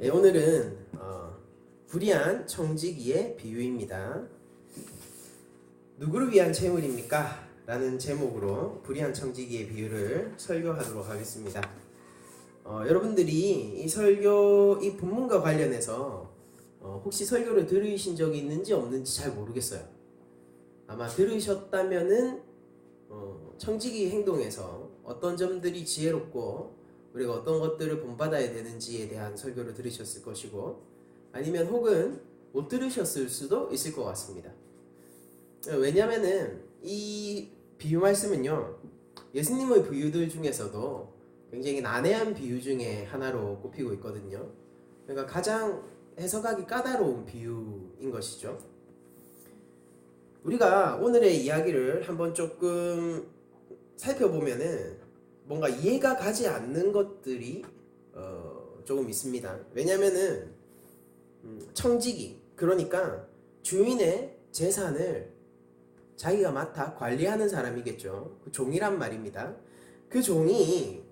오늘은 불의한 청지기의 비유입니다. 누구를 위한 재물입니까? 라는 제목으로 불의한 청지기의 비유를 설교하도록 하겠습니다. 여러분들이 이 본문과 관련해서 혹시 설교를 들으신 적이 있는지 없는지 잘 모르겠어요. 아마 들으셨다면은 청지기 행동에서 어떤 점들이 지혜롭고 우리가 어떤 것들을 본받아야 되는지에 대한 설교를 들으셨을 것이고, 아니면 혹은 못 들으셨을 수도 있을 것 같습니다. 왜냐면은 이 비유 말씀은요, 예수님의 비유들 중에서도 굉장히 난해한 비유 중에 하나로 꼽히고 있거든요. 그러니까 가장 해석하기 까다로운 비유인 것이죠. 우리가 오늘의 이야기를 한번 조금 살펴보면은 뭔가 이해가 가지 않는 것들이 조금 있습니다. 왜냐면은 청지기, 그러니까 주인의 재산을 자기가 맡아 관리하는 사람이겠죠. 그 종이란 말입니다. 그 종이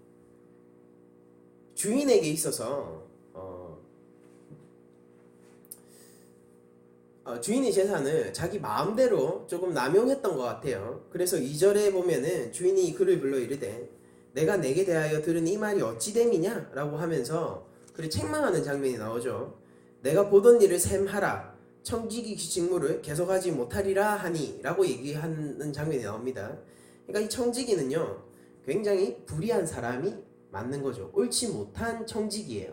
주인에게 있어서 주인의 재산을 자기 마음대로 조금 남용했던 것 같아요. 그래서 2절에 보면은 주인이 그를 불러 이르되 내가 내게 대하여 들은 이 말이 어찌 됨이냐? 라고 하면서 그를 책망하는 장면이 나오죠. 내가 보던 일을 셈하라. 청지기 직무를 계속하지 못하리라 하니 라고 얘기하는 장면이 나옵니다. 그러니까 이 청지기는요, 굉장히 불의한 사람이 맞는 거죠. 옳지 못한 청지기예요.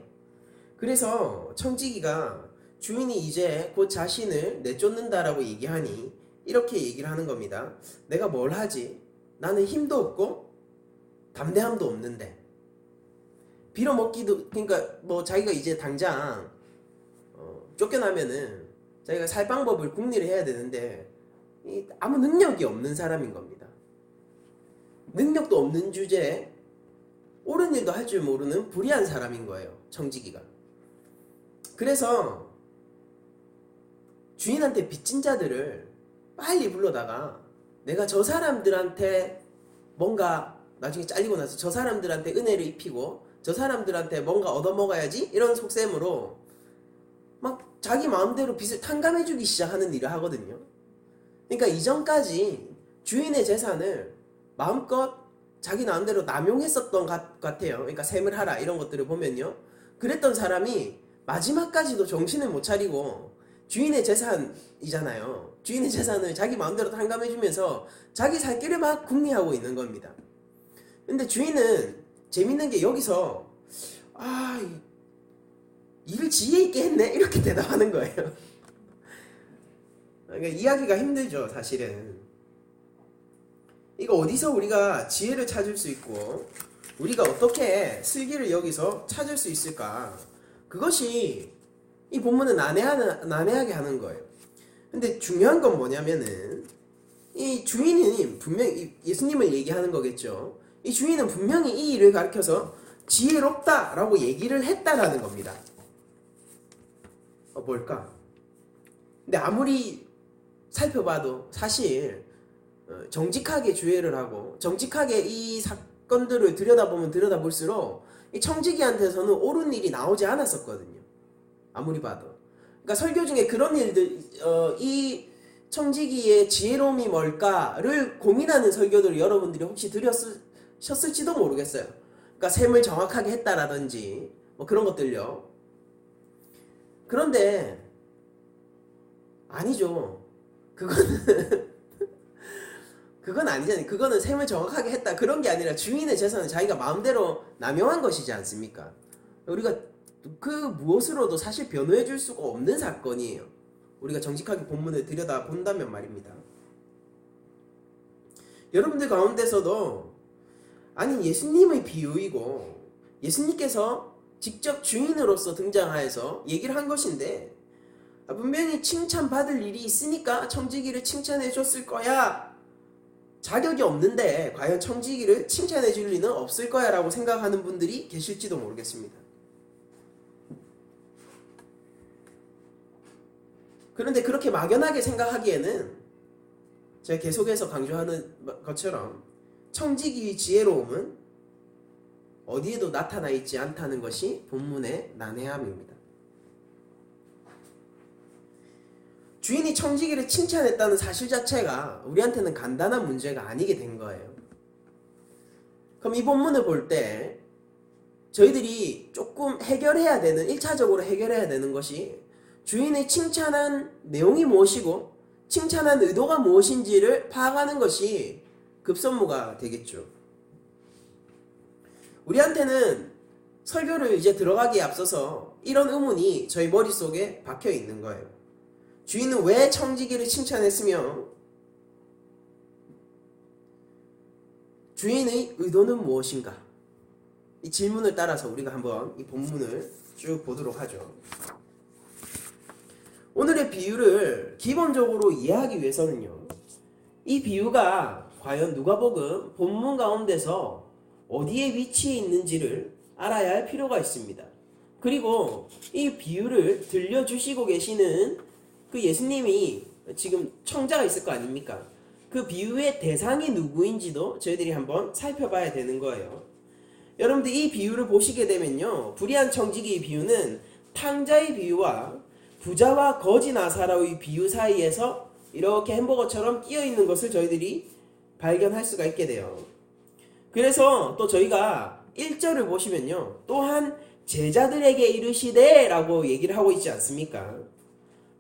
그래서 청지기가 주인이 이제 곧 자신을 내쫓는다라고 얘기하니 이렇게 얘기를 하는 겁니다. 내가 뭘 하지? 나는 힘도 없고 담대함도 없는데, 빌어먹기도, 그러니까 뭐 자기가 이제 당장 쫓겨나면은 자기가 살 방법을 궁리를 해야 되는데 아무 능력이 없는 사람인 겁니다. 능력도 없는 주제에 옳은 일도 할 줄 모르는 불의한 사람인 거예요, 청지기가. 그래서 주인한테 빚진 자들을 빨리 불러다가 내가 저 사람들한테 뭔가 나중에 잘리고 나서 저 사람들한테 은혜를 입히고 저 사람들한테 뭔가 얻어먹어야지, 이런 속셈으로 막 자기 마음대로 빚을 탕감해주기 시작하는 일을 하거든요. 그러니까 이전까지 주인의 재산을 마음껏 자기 마음대로 남용했었던 것 같아요. 그러니까 셈을 하라 이런 것들을 보면요, 그랬던 사람이 마지막까지도 정신을 못 차리고 주인의 재산이잖아요. 주인의 재산을 자기 마음대로 탕감해주면서 자기 살 길을 막 궁리하고 있는 겁니다. 근데 주인은 재밌는 게 여기서 일을 지혜 있게 했네? 이렇게 대답하는 거예요. 그러니까 이해하기가 힘들죠, 사실은. 이거 어디서 우리가 지혜를 찾을 수 있고 우리가 어떻게 슬기를 여기서 찾을 수 있을까? 그것이 이 본문은 난해하게 하는 거예요. 근데 중요한 건 뭐냐면은 이 주인이 분명히 예수님을 얘기하는 거겠죠. 이 주인은 분명히 이 일을 가리켜서 지혜롭다라고 얘기를 했다라는 겁니다. 뭘까? 근데 아무리 살펴봐도 사실 정직하게 주의를 하고 정직하게 이 사건들을 들여다보면 들여다볼수록 이 청지기한테서는 옳은 일이 나오지 않았었거든요. 아무리 봐도. 그러니까 설교 중에 그런 일들, 이 청지기의 지혜로움이 뭘까를 고민하는 설교들을 여러분들이 혹시 들으셨을지도 모르겠어요. 그러니까 셈을 정확하게 했다라든지 뭐 그런 것들요. 그런데 아니죠. 그건 아니잖아요. 그거는 셈을 정확하게 했다 그런 게 아니라 주인의 재산은 자기가 마음대로 남용한 것이지 않습니까? 우리가 그 무엇으로도 사실 변호해 줄 수가 없는 사건이에요. 우리가 정직하게 본문을 들여다본다면 말입니다. 여러분들 가운데서도 아니 예수님의 비유이고 예수님께서 직접 주인으로서 등장하여서 얘기를 한 것인데 분명히 칭찬받을 일이 있으니까 청지기를 칭찬해 줬을 거야, 자격이 없는데 과연 청지기를 칭찬해 줄 리는 없을 거야 라고 생각하는 분들이 계실지도 모르겠습니다. 그런데 그렇게 막연하게 생각하기에는 제가 계속해서 강조하는 것처럼 청지기의 지혜로움은 어디에도 나타나 있지 않다는 것이 본문의 난해함입니다. 주인이 청지기를 칭찬했다는 사실 자체가 우리한테는 간단한 문제가 아니게 된 거예요. 그럼 이 본문을 볼 때 저희들이 조금 해결해야 되는, 1차적으로 해결해야 되는 것이 주인의 칭찬한 내용이 무엇이고 칭찬한 의도가 무엇인지를 파악하는 것이 급선무가 되겠죠. 우리한테는 설교를 이제 들어가기에 앞서서 이런 의문이 저희 머릿속에 박혀 있는 거예요. 주인은 왜 청지기를 칭찬했으며 주인의 의도는 무엇인가? 이 질문을 따라서 우리가 한번 이 본문을 쭉 보도록 하죠. 오늘의 비유를 기본적으로 이해하기 위해서는요, 이 비유가 과연 누가복음 본문 가운데서 어디에 위치해 있는지를 알아야 할 필요가 있습니다. 그리고 이 비유를 들려주시고 계시는 그 예수님이 지금 청자가 있을 거 아닙니까? 그 비유의 대상이 누구인지도 저희들이 한번 살펴봐야 되는 거예요. 여러분들 이 비유를 보시게 되면요, 불의한 청지기의 비유는 탕자의 비유와 부자와 거지 나사로의 비유 사이에서 이렇게 햄버거처럼 끼어 있는 것을 저희들이 발견할 수가 있게 돼요. 그래서 또 저희가 1절을 보시면요, 또한 제자들에게 이르시되 라고 얘기를 하고 있지 않습니까?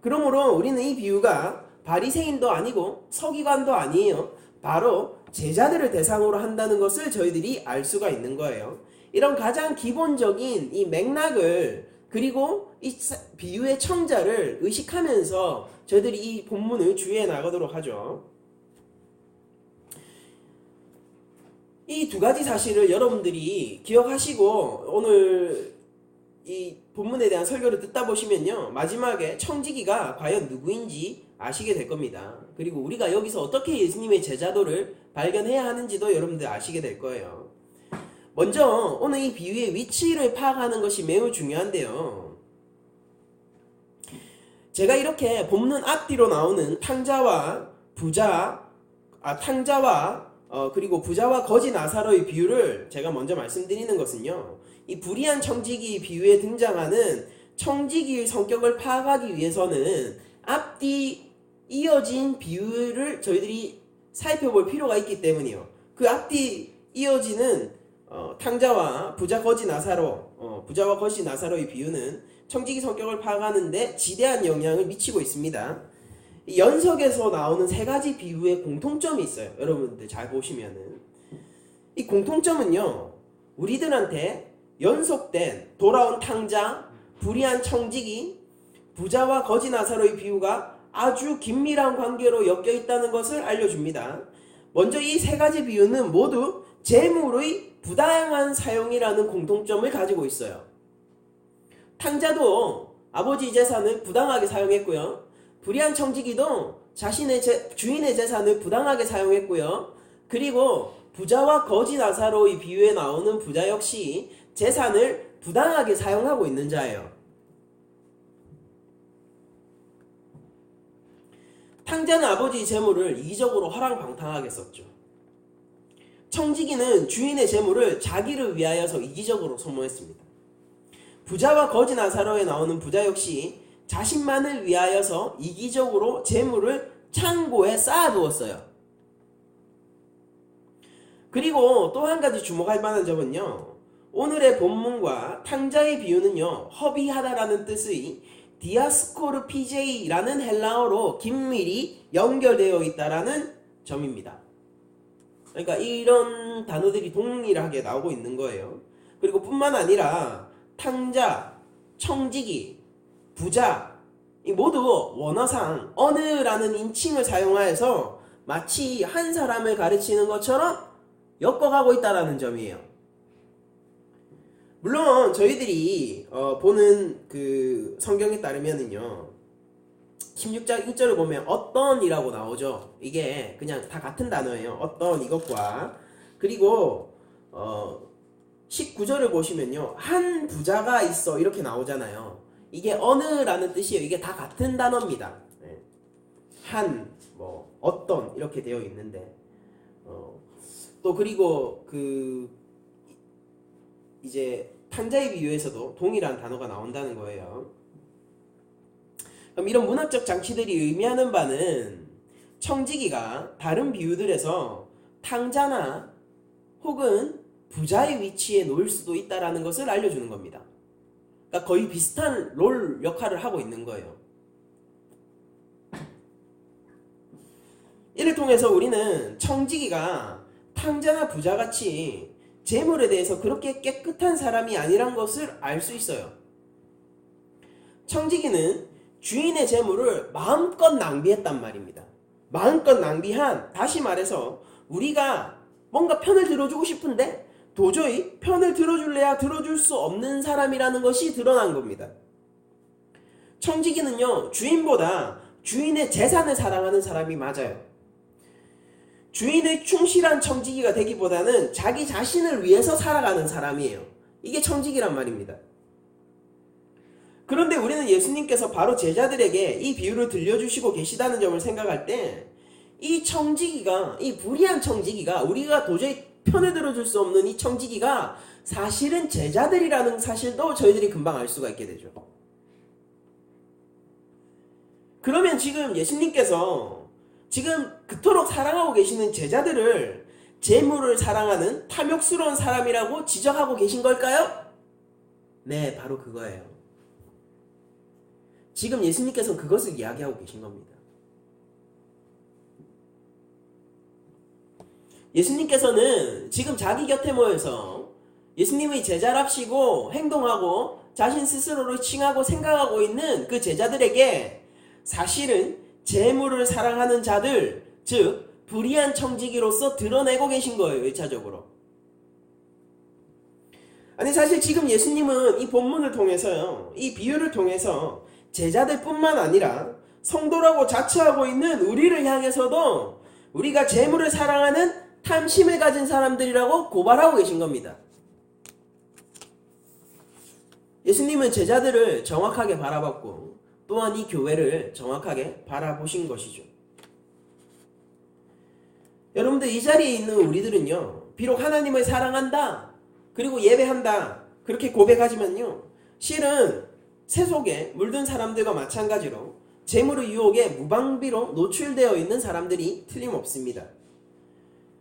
그러므로 우리는 이 비유가 바리새인도 아니고 서기관도 아니에요. 바로 제자들을 대상으로 한다는 것을 저희들이 알 수가 있는 거예요. 이런 가장 기본적인 이 맥락을, 그리고 이 비유의 청자를 의식하면서 저희들이 이 본문을 주의해 나가도록 하죠. 이 두 가지 사실을 여러분들이 기억하시고 오늘 이 본문에 대한 설교를 듣다 보시면요, 마지막에 청지기가 과연 누구인지 아시게 될 겁니다. 그리고 우리가 여기서 어떻게 예수님의 제자도를 발견해야 하는지도 여러분들 아시게 될 거예요. 먼저 오늘 이 비유의 위치를 파악하는 것이 매우 중요한데요, 제가 이렇게 본문 앞뒤로 나오는 탕자와 그리고 부자와 거지 나사로의 비유를 제가 먼저 말씀드리는 것은요, 이 불의한 청지기 비유에 등장하는 청지기의 성격을 파악하기 위해서는 앞뒤 이어진 비유를 저희들이 살펴볼 필요가 있기 때문이요. 그 앞뒤 이어지는 탕자와 부자와 거지 나사로의 비유는 청지기 성격을 파악하는데 지대한 영향을 미치고 있습니다. 연석에서 나오는 세 가지 비유의 공통점이 있어요. 여러분들 잘 보시면은 이 공통점은요, 우리들한테 연속된 돌아온 탕자, 불의한 청지기, 부자와 거지 나사로의 비유가 아주 긴밀한 관계로 엮여 있다는 것을 알려줍니다. 먼저 이 세 가지 비유는 모두 재물의 부당한 사용이라는 공통점을 가지고 있어요. 탕자도 아버지 재산을 부당하게 사용했고요, 불의한 청지기도 자신의 주인의 재산을 부당하게 사용했고요, 그리고 부자와 거지 나사로의 비유에 나오는 부자 역시 재산을 부당하게 사용하고 있는 자예요. 탕자는 아버지의 재물을 이기적으로 허랑방탕하게 썼죠. 청지기는 주인의 재물을 자기를 위하여서 이기적으로 소모했습니다. 부자와 거지 나사로에 나오는 부자 역시 자신만을 위하여서 이기적으로 재물을 창고에 쌓아두었어요. 그리고 또 한 가지 주목할 만한 점은요, 오늘의 본문과 탕자의 비유는요, 허비하다라는 뜻의 디아스코르피제이라는 헬라어로 긴밀히 연결되어 있다라는 점입니다. 그러니까 이런 단어들이 동일하게 나오고 있는 거예요. 그리고 뿐만 아니라 탕자, 청지기, 부자, 이 모두 원어상 어느라는 인칭을 사용하여서 마치 한 사람을 가르치는 것처럼 엮어가고 있다는 점이에요. 물론 저희들이 보는 그 성경에 따르면은요, 16장 1절을 보면 어떤이라고 나오죠. 이게 그냥 다 같은 단어예요. 어떤 이것과. 그리고 19절을 보시면요, 한 부자가 있어 이렇게 나오잖아요. 이게 어느라는 뜻이에요. 이게 다 같은 단어입니다. 한, 어떤 이렇게 되어 있는데 또 그리고 이제 탕자의 비유에서도 동일한 단어가 나온다는 거예요. 그럼 이런 문학적 장치들이 의미하는 바는 청지기가 다른 비유들에서 탕자나 혹은 부자의 위치에 놓일 수도 있다는 것을 알려주는 겁니다. 그러니까 거의 비슷한 롤 역할을 하고 있는 거예요. 이를 통해서 우리는 청지기가 탕자나 부자같이 재물에 대해서 그렇게 깨끗한 사람이 아니란 것을 알 수 있어요. 청지기는 주인의 재물을 마음껏 낭비했단 말입니다. 마음껏 낭비한, 다시 말해서 우리가 뭔가 편을 들어주고 싶은데 도저히 편을 들어줄래야 들어줄 수 없는 사람이라는 것이 드러난 겁니다. 청지기는요, 주인보다 주인의 재산을 사랑하는 사람이 맞아요. 주인의 충실한 청지기가 되기보다는 자기 자신을 위해서 살아가는 사람이에요. 이게 청지기란 말입니다. 그런데 우리는 예수님께서 바로 제자들에게 이 비유를 들려주시고 계시다는 점을 생각할 때 이 청지기가, 이 불의한 청지기가, 우리가 도저히 편을 들어줄 수 없는 이 청지기가 사실은 제자들이라는 사실도 저희들이 금방 알 수가 있게 되죠. 그러면 지금 예수님께서 지금 그토록 사랑하고 계시는 제자들을 재물을 사랑하는 탐욕스러운 사람이라고 지적하고 계신 걸까요? 네, 바로 그거예요. 지금 예수님께서는 그것을 이야기하고 계신 겁니다. 예수님께서는 지금 자기 곁에 모여서 예수님의 제자랍시고 행동하고 자신 스스로를 칭하고 생각하고 있는 그 제자들에게 사실은 재물을 사랑하는 자들, 즉 불의한 청지기로서 드러내고 계신 거예요. 1차적으로. 아니 사실 지금 예수님은 이 본문을 통해서요, 이 비유를 통해서 제자들뿐만 아니라 성도라고 자처하고 있는 우리를 향해서도 우리가 재물을 사랑하는 탐심을 가진 사람들이라고 고발하고 계신 겁니다. 예수님은 제자들을 정확하게 바라봤고 또한 이 교회를 정확하게 바라보신 것이죠. 여러분들, 이 자리에 있는 우리들은요, 비록 하나님을 사랑한다, 그리고 예배한다, 그렇게 고백하지만요, 실은 세속에 물든 사람들과 마찬가지로 재물의 유혹에 무방비로 노출되어 있는 사람들이 틀림없습니다.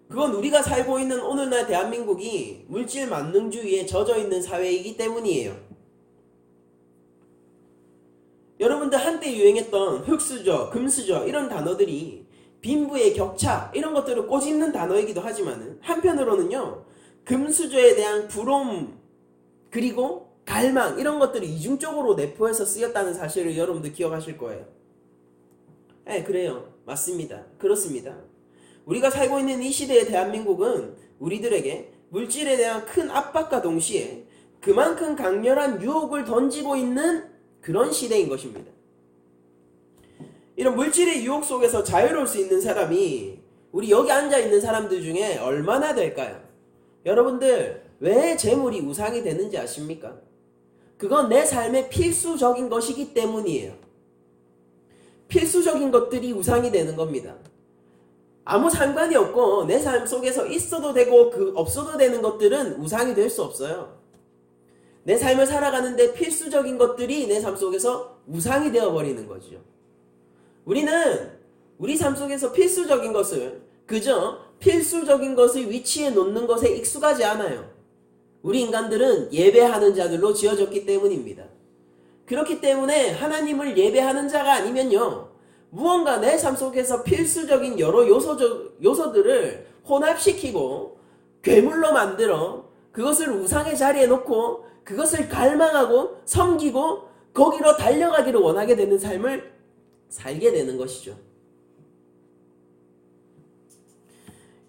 그건 우리가 살고 있는 오늘날 대한민국이 물질 만능주의에 젖어 있는 사회이기 때문이에요. 여러분들, 한때 유행했던 흙수저, 금수저 이런 단어들이 빈부의 격차 이런 것들을 꼬집는 단어이기도 하지만 한편으로는요, 금수저에 대한 부러움 그리고 갈망 이런 것들이 이중적으로 내포해서 쓰였다는 사실을 여러분들 기억하실 거예요. 네, 그래요. 맞습니다. 그렇습니다. 우리가 살고 있는 이 시대의 대한민국은 우리들에게 물질에 대한 큰 압박과 동시에 그만큼 강렬한 유혹을 던지고 있는 그런 시대인 것입니다. 이런 물질의 유혹 속에서 자유로울 수 있는 사람이 우리 여기 앉아있는 사람들 중에 얼마나 될까요? 여러분들, 왜 재물이 우상이 되는지 아십니까? 그건 내 삶의 필수적인 것이기 때문이에요. 필수적인 것들이 우상이 되는 겁니다. 아무 상관이 없고 내 삶 속에서 있어도 되고 없어도 되는 것들은 우상이 될 수 없어요. 내 삶을 살아가는데 필수적인 것들이 내 삶 속에서 우상이 되어버리는 거죠. 우리는 우리 삶 속에서 필수적인 것을 그저 필수적인 것을 위치에 놓는 것에 익숙하지 않아요. 우리 인간들은 예배하는 자들로 지어졌기 때문입니다. 그렇기 때문에 하나님을 예배하는 자가 아니면요, 무언가 내 삶 속에서 필수적인 여러 요소들을 혼합시키고 괴물로 만들어 그것을 우상의 자리에 놓고 그것을 갈망하고 섬기고 거기로 달려가기를 원하게 되는 삶을 살게 되는 것이죠.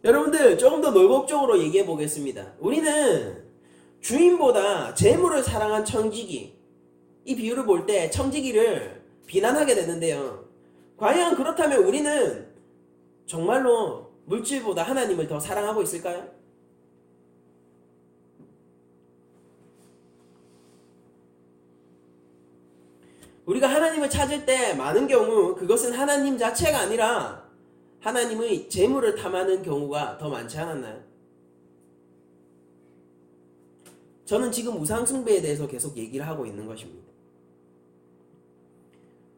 여러분들, 조금 더 노골적으로 얘기해 보겠습니다. 우리는 주인보다 재물을 사랑한 청지기, 이 비유를 볼 때 청지기를 비난하게 되는데요. 과연 그렇다면 우리는 정말로 물질보다 하나님을 더 사랑하고 있을까요? 우리가 하나님을 찾을 때 많은 경우 그것은 하나님 자체가 아니라 하나님의 재물을 탐하는 경우가 더 많지 않았나요? 저는 지금 우상숭배에 대해서 계속 얘기를 하고 있는 것입니다.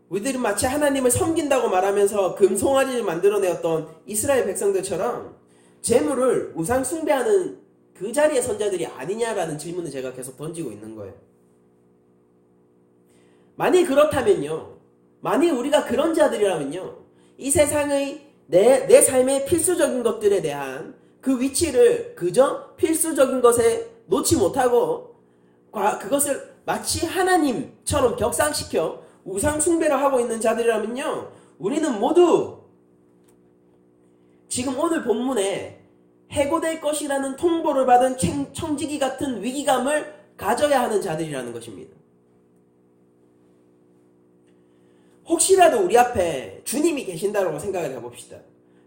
우리들은 마치 하나님을 섬긴다고 말하면서 금송아지를 만들어내었던 이스라엘 백성들처럼 재물을 우상 숭배하는 그 자리의 선자들이 아니냐라는 질문을 제가 계속 던지고 있는 거예요. 만일 그렇다면요, 만일 우리가 그런 자들이라면요, 이 세상의 내 삶의 필수적인 것들에 대한 그 위치를 그저 필수적인 것에 놓지 못하고 그것을 마치 하나님처럼 격상시켜 우상 숭배를 하고 있는 자들이라면요, 우리는 모두 지금 오늘 본문에 해고될 것이라는 통보를 받은 청지기 같은 위기감을 가져야 하는 자들이라는 것입니다. 혹시라도 우리 앞에 주님이 계신다고 생각을 해봅시다.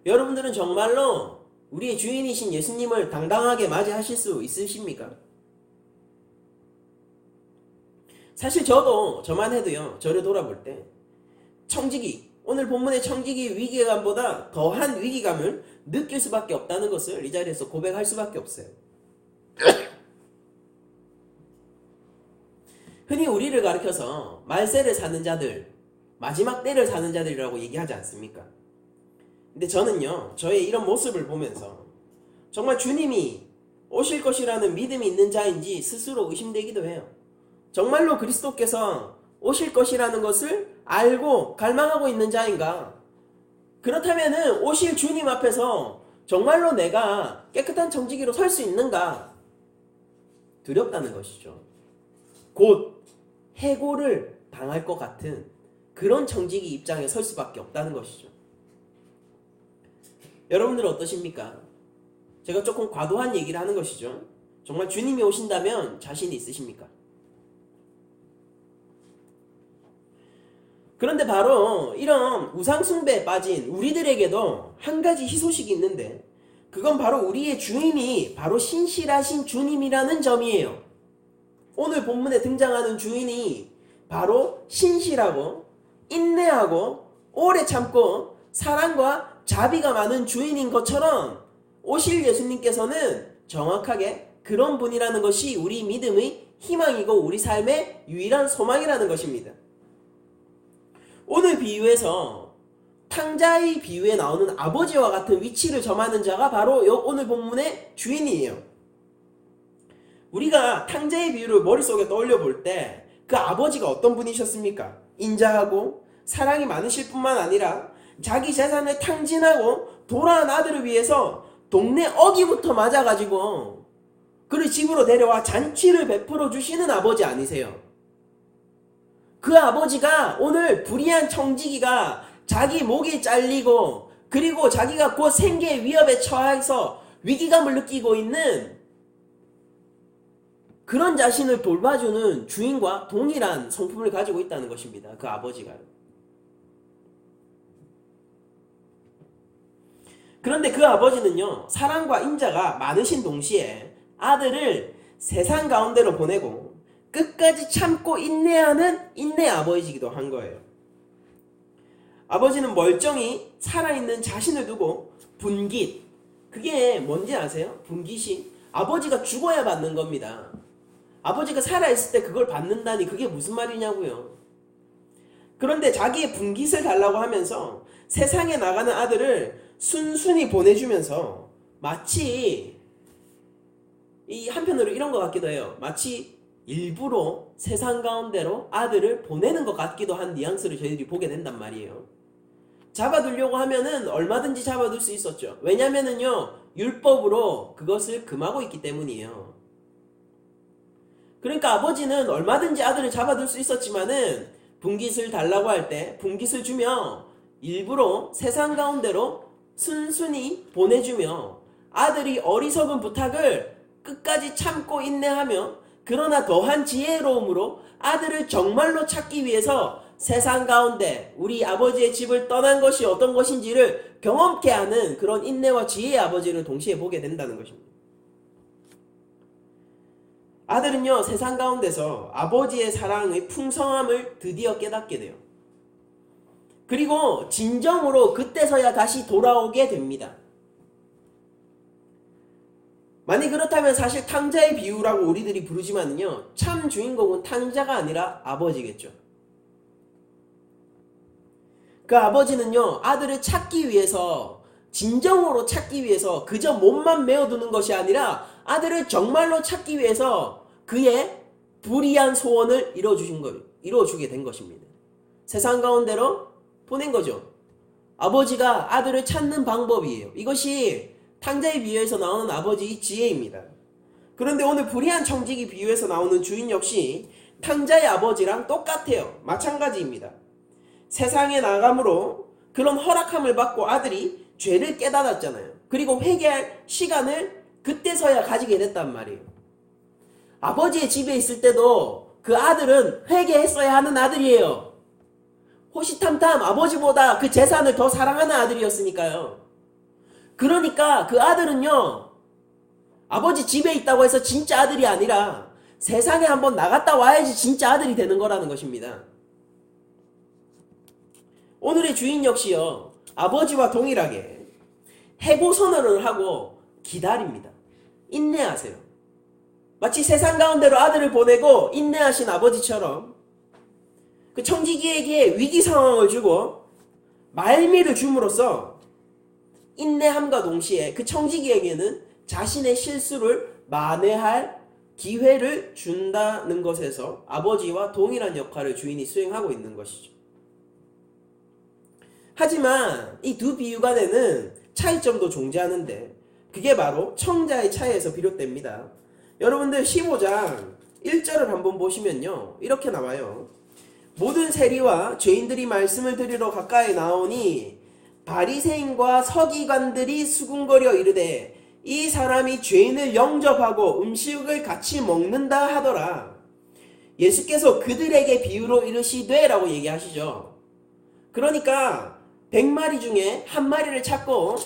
여러분들은 정말로 우리의 주인이신 예수님을 당당하게 맞이하실 수 있으십니까? 사실 저만 해도요, 저를 돌아볼 때 청지기, 오늘 본문의 청지기 위기감보다 더한 위기감을 느낄 수밖에 없다는 것을 이 자리에서 고백할 수밖에 없어요. 흔히 우리를 가리켜서 말세를 사는 자들, 마지막 때를 사는 자들이라고 얘기하지 않습니까? 근데 저는요, 저의 이런 모습을 보면서 정말 주님이 오실 것이라는 믿음이 있는 자인지 스스로 의심되기도 해요. 정말로 그리스도께서 오실 것이라는 것을 알고 갈망하고 있는 자인가? 그렇다면은 오실 주님 앞에서 정말로 내가 깨끗한 청지기로 설 수 있는가? 두렵다는 것이죠. 곧 해고를 당할 것 같은 그런 청지기 입장에 설 수밖에 없다는 것이죠. 여러분들은 어떠십니까? 제가 조금 과도한 얘기를 하는 것이죠. 정말 주님이 오신다면 자신이 있으십니까? 그런데 바로 이런 우상숭배에 빠진 우리들에게도 한 가지 희소식이 있는데, 그건 바로 우리의 주인이 바로 신실하신 주님이라는 점이에요. 오늘 본문에 등장하는 주인이 바로 신실하고 인내하고 오래 참고 사랑과 자비가 많은 주인인 것처럼 오실 예수님께서는 정확하게 그런 분이라는 것이 우리 믿음의 희망이고 우리 삶의 유일한 소망이라는 것입니다. 오늘 비유에서 탕자의 비유에 나오는 아버지와 같은 위치를 점하는 자가 바로 오늘 본문의 주인이에요. 우리가 탕자의 비유를 머릿속에 떠올려 볼 때 그 아버지가 어떤 분이셨습니까? 인자하고 사랑이 많으실 뿐만 아니라 자기 재산을 탕진하고 돌아온 아들을 위해서 동네 어기부터 맞아가지고 그를 집으로 데려와 잔치를 베풀어 주시는 아버지 아니세요? 그 아버지가 오늘 불의한 청지기가 자기 목이 잘리고 그리고 자기가 곧 생계의 위협에 처해서 위기감을 느끼고 있는 그런 자신을 돌봐주는 주인과 동일한 성품을 가지고 있다는 것입니다. 그 아버지가. 그런데 그 아버지는요, 사랑과 인자가 많으신 동시에 아들을 세상 가운데로 보내고 끝까지 참고 인내하는 인내 아버지이기도 한 거예요. 아버지는 멀쩡히 살아있는 자신을 두고 분깃, 그게 뭔지 아세요? 분깃이 아버지가 죽어야 받는 겁니다. 아버지가 살아있을 때 그걸 받는다니 그게 무슨 말이냐고요. 그런데 자기의 분깃을 달라고 하면서 세상에 나가는 아들을 순순히 보내주면서 마치 이 한편으로 이런 것 같기도 해요. 마치 일부러 세상 가운데로 아들을 보내는 것 같기도 한 뉘앙스를 저희들이 보게 된단 말이에요. 잡아두려고 하면은 얼마든지 잡아둘 수 있었죠. 왜냐면은요, 율법으로 그것을 금하고 있기 때문이에요. 그러니까 아버지는 얼마든지 아들을 잡아둘 수 있었지만은 분깃을 달라고 할 때 분깃을 주며 일부러 세상 가운데로 순순히 보내주며 아들이 어리석은 부탁을 끝까지 참고 인내하며 그러나 더한 지혜로움으로 아들을 정말로 찾기 위해서 세상 가운데 우리 아버지의 집을 떠난 것이 어떤 것인지를 경험케 하는 그런 인내와 지혜의 아버지를 동시에 보게 된다는 것입니다. 아들은요, 세상 가운데서 아버지의 사랑의 풍성함을 드디어 깨닫게 돼요. 그리고 진정으로 그때서야 다시 돌아오게 됩니다. 만약 그렇다면 사실 탕자의 비유라고 우리들이 부르지만요, 참 주인공은 탕자가 아니라 아버지겠죠. 그 아버지는요, 아들을 찾기 위해서, 진정으로 찾기 위해서 그저 몸만 메어두는 것이 아니라 아들을 정말로 찾기 위해서 그의 불의한 소원을 이루어주게 된 것입니다. 세상 가운데로 보낸 거죠. 아버지가 아들을 찾는 방법이에요. 이것이 탕자의 비유에서 나오는 아버지의 지혜입니다. 그런데 오늘 불의한 청지기 비유에서 나오는 주인 역시 탕자의 아버지랑 똑같아요. 마찬가지입니다. 세상에 나감으로 그런 허락함을 받고 아들이 죄를 깨달았잖아요. 그리고 회개할 시간을 그때서야 가지게 됐단 말이에요. 아버지의 집에 있을 때도 그 아들은 회개했어야 하는 아들이에요. 호시탐탐 아버지보다 그 재산을 더 사랑하는 아들이었으니까요. 그러니까 그 아들은요, 아버지 집에 있다고 해서 진짜 아들이 아니라 세상에 한번 나갔다 와야지 진짜 아들이 되는 거라는 것입니다. 오늘의 주인 역시요, 아버지와 동일하게 해고 선언을 하고 기다립니다. 인내하세요. 마치 세상 가운데로 아들을 보내고 인내하신 아버지처럼 그 청지기에게 위기 상황을 주고 말미를 줌으로써 인내함과 동시에 그 청지기에게는 자신의 실수를 만회할 기회를 준다는 것에서 아버지와 동일한 역할을 주인이 수행하고 있는 것이죠. 하지만 이 두 비유 간에는 차이점도 존재하는데 그게 바로 청자의 차이에서 비롯됩니다. 여러분들 15장 1절을 한번 보시면요, 이렇게 나와요. 모든 세리와 죄인들이 말씀을 들으러 가까이 나오니 바리새인과 서기관들이 수군거려 이르되 이 사람이 죄인을 영접하고 음식을 같이 먹는다 하더라. 예수께서 그들에게 비유로 이르시되 라고 얘기하시죠. 그러니까 100마리 중에 한 마리를 찾고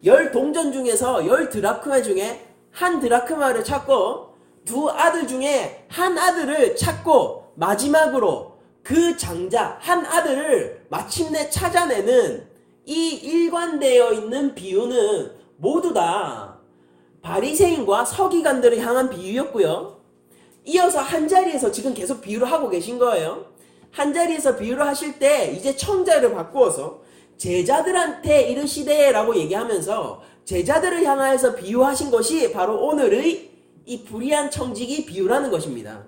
10동전 중에서 10드라크마 중에 한 드라크마를 찾고 두 아들 중에 한 아들을 찾고 마지막으로 그 장자 한 아들을 마침내 찾아내는 이 일관되어 있는 비유는 모두 다 바리새인과 서기관들을 향한 비유였고요. 이어서 한 자리에서 지금 계속 비유를 하고 계신 거예요. 한 자리에서 비유를 하실 때 이제 청자를 바꾸어서 제자들한테 이르시되 라고 얘기하면서 제자들을 향하여서 비유하신 것이 바로 오늘의 이 불의한 청지기 비유라는 것입니다.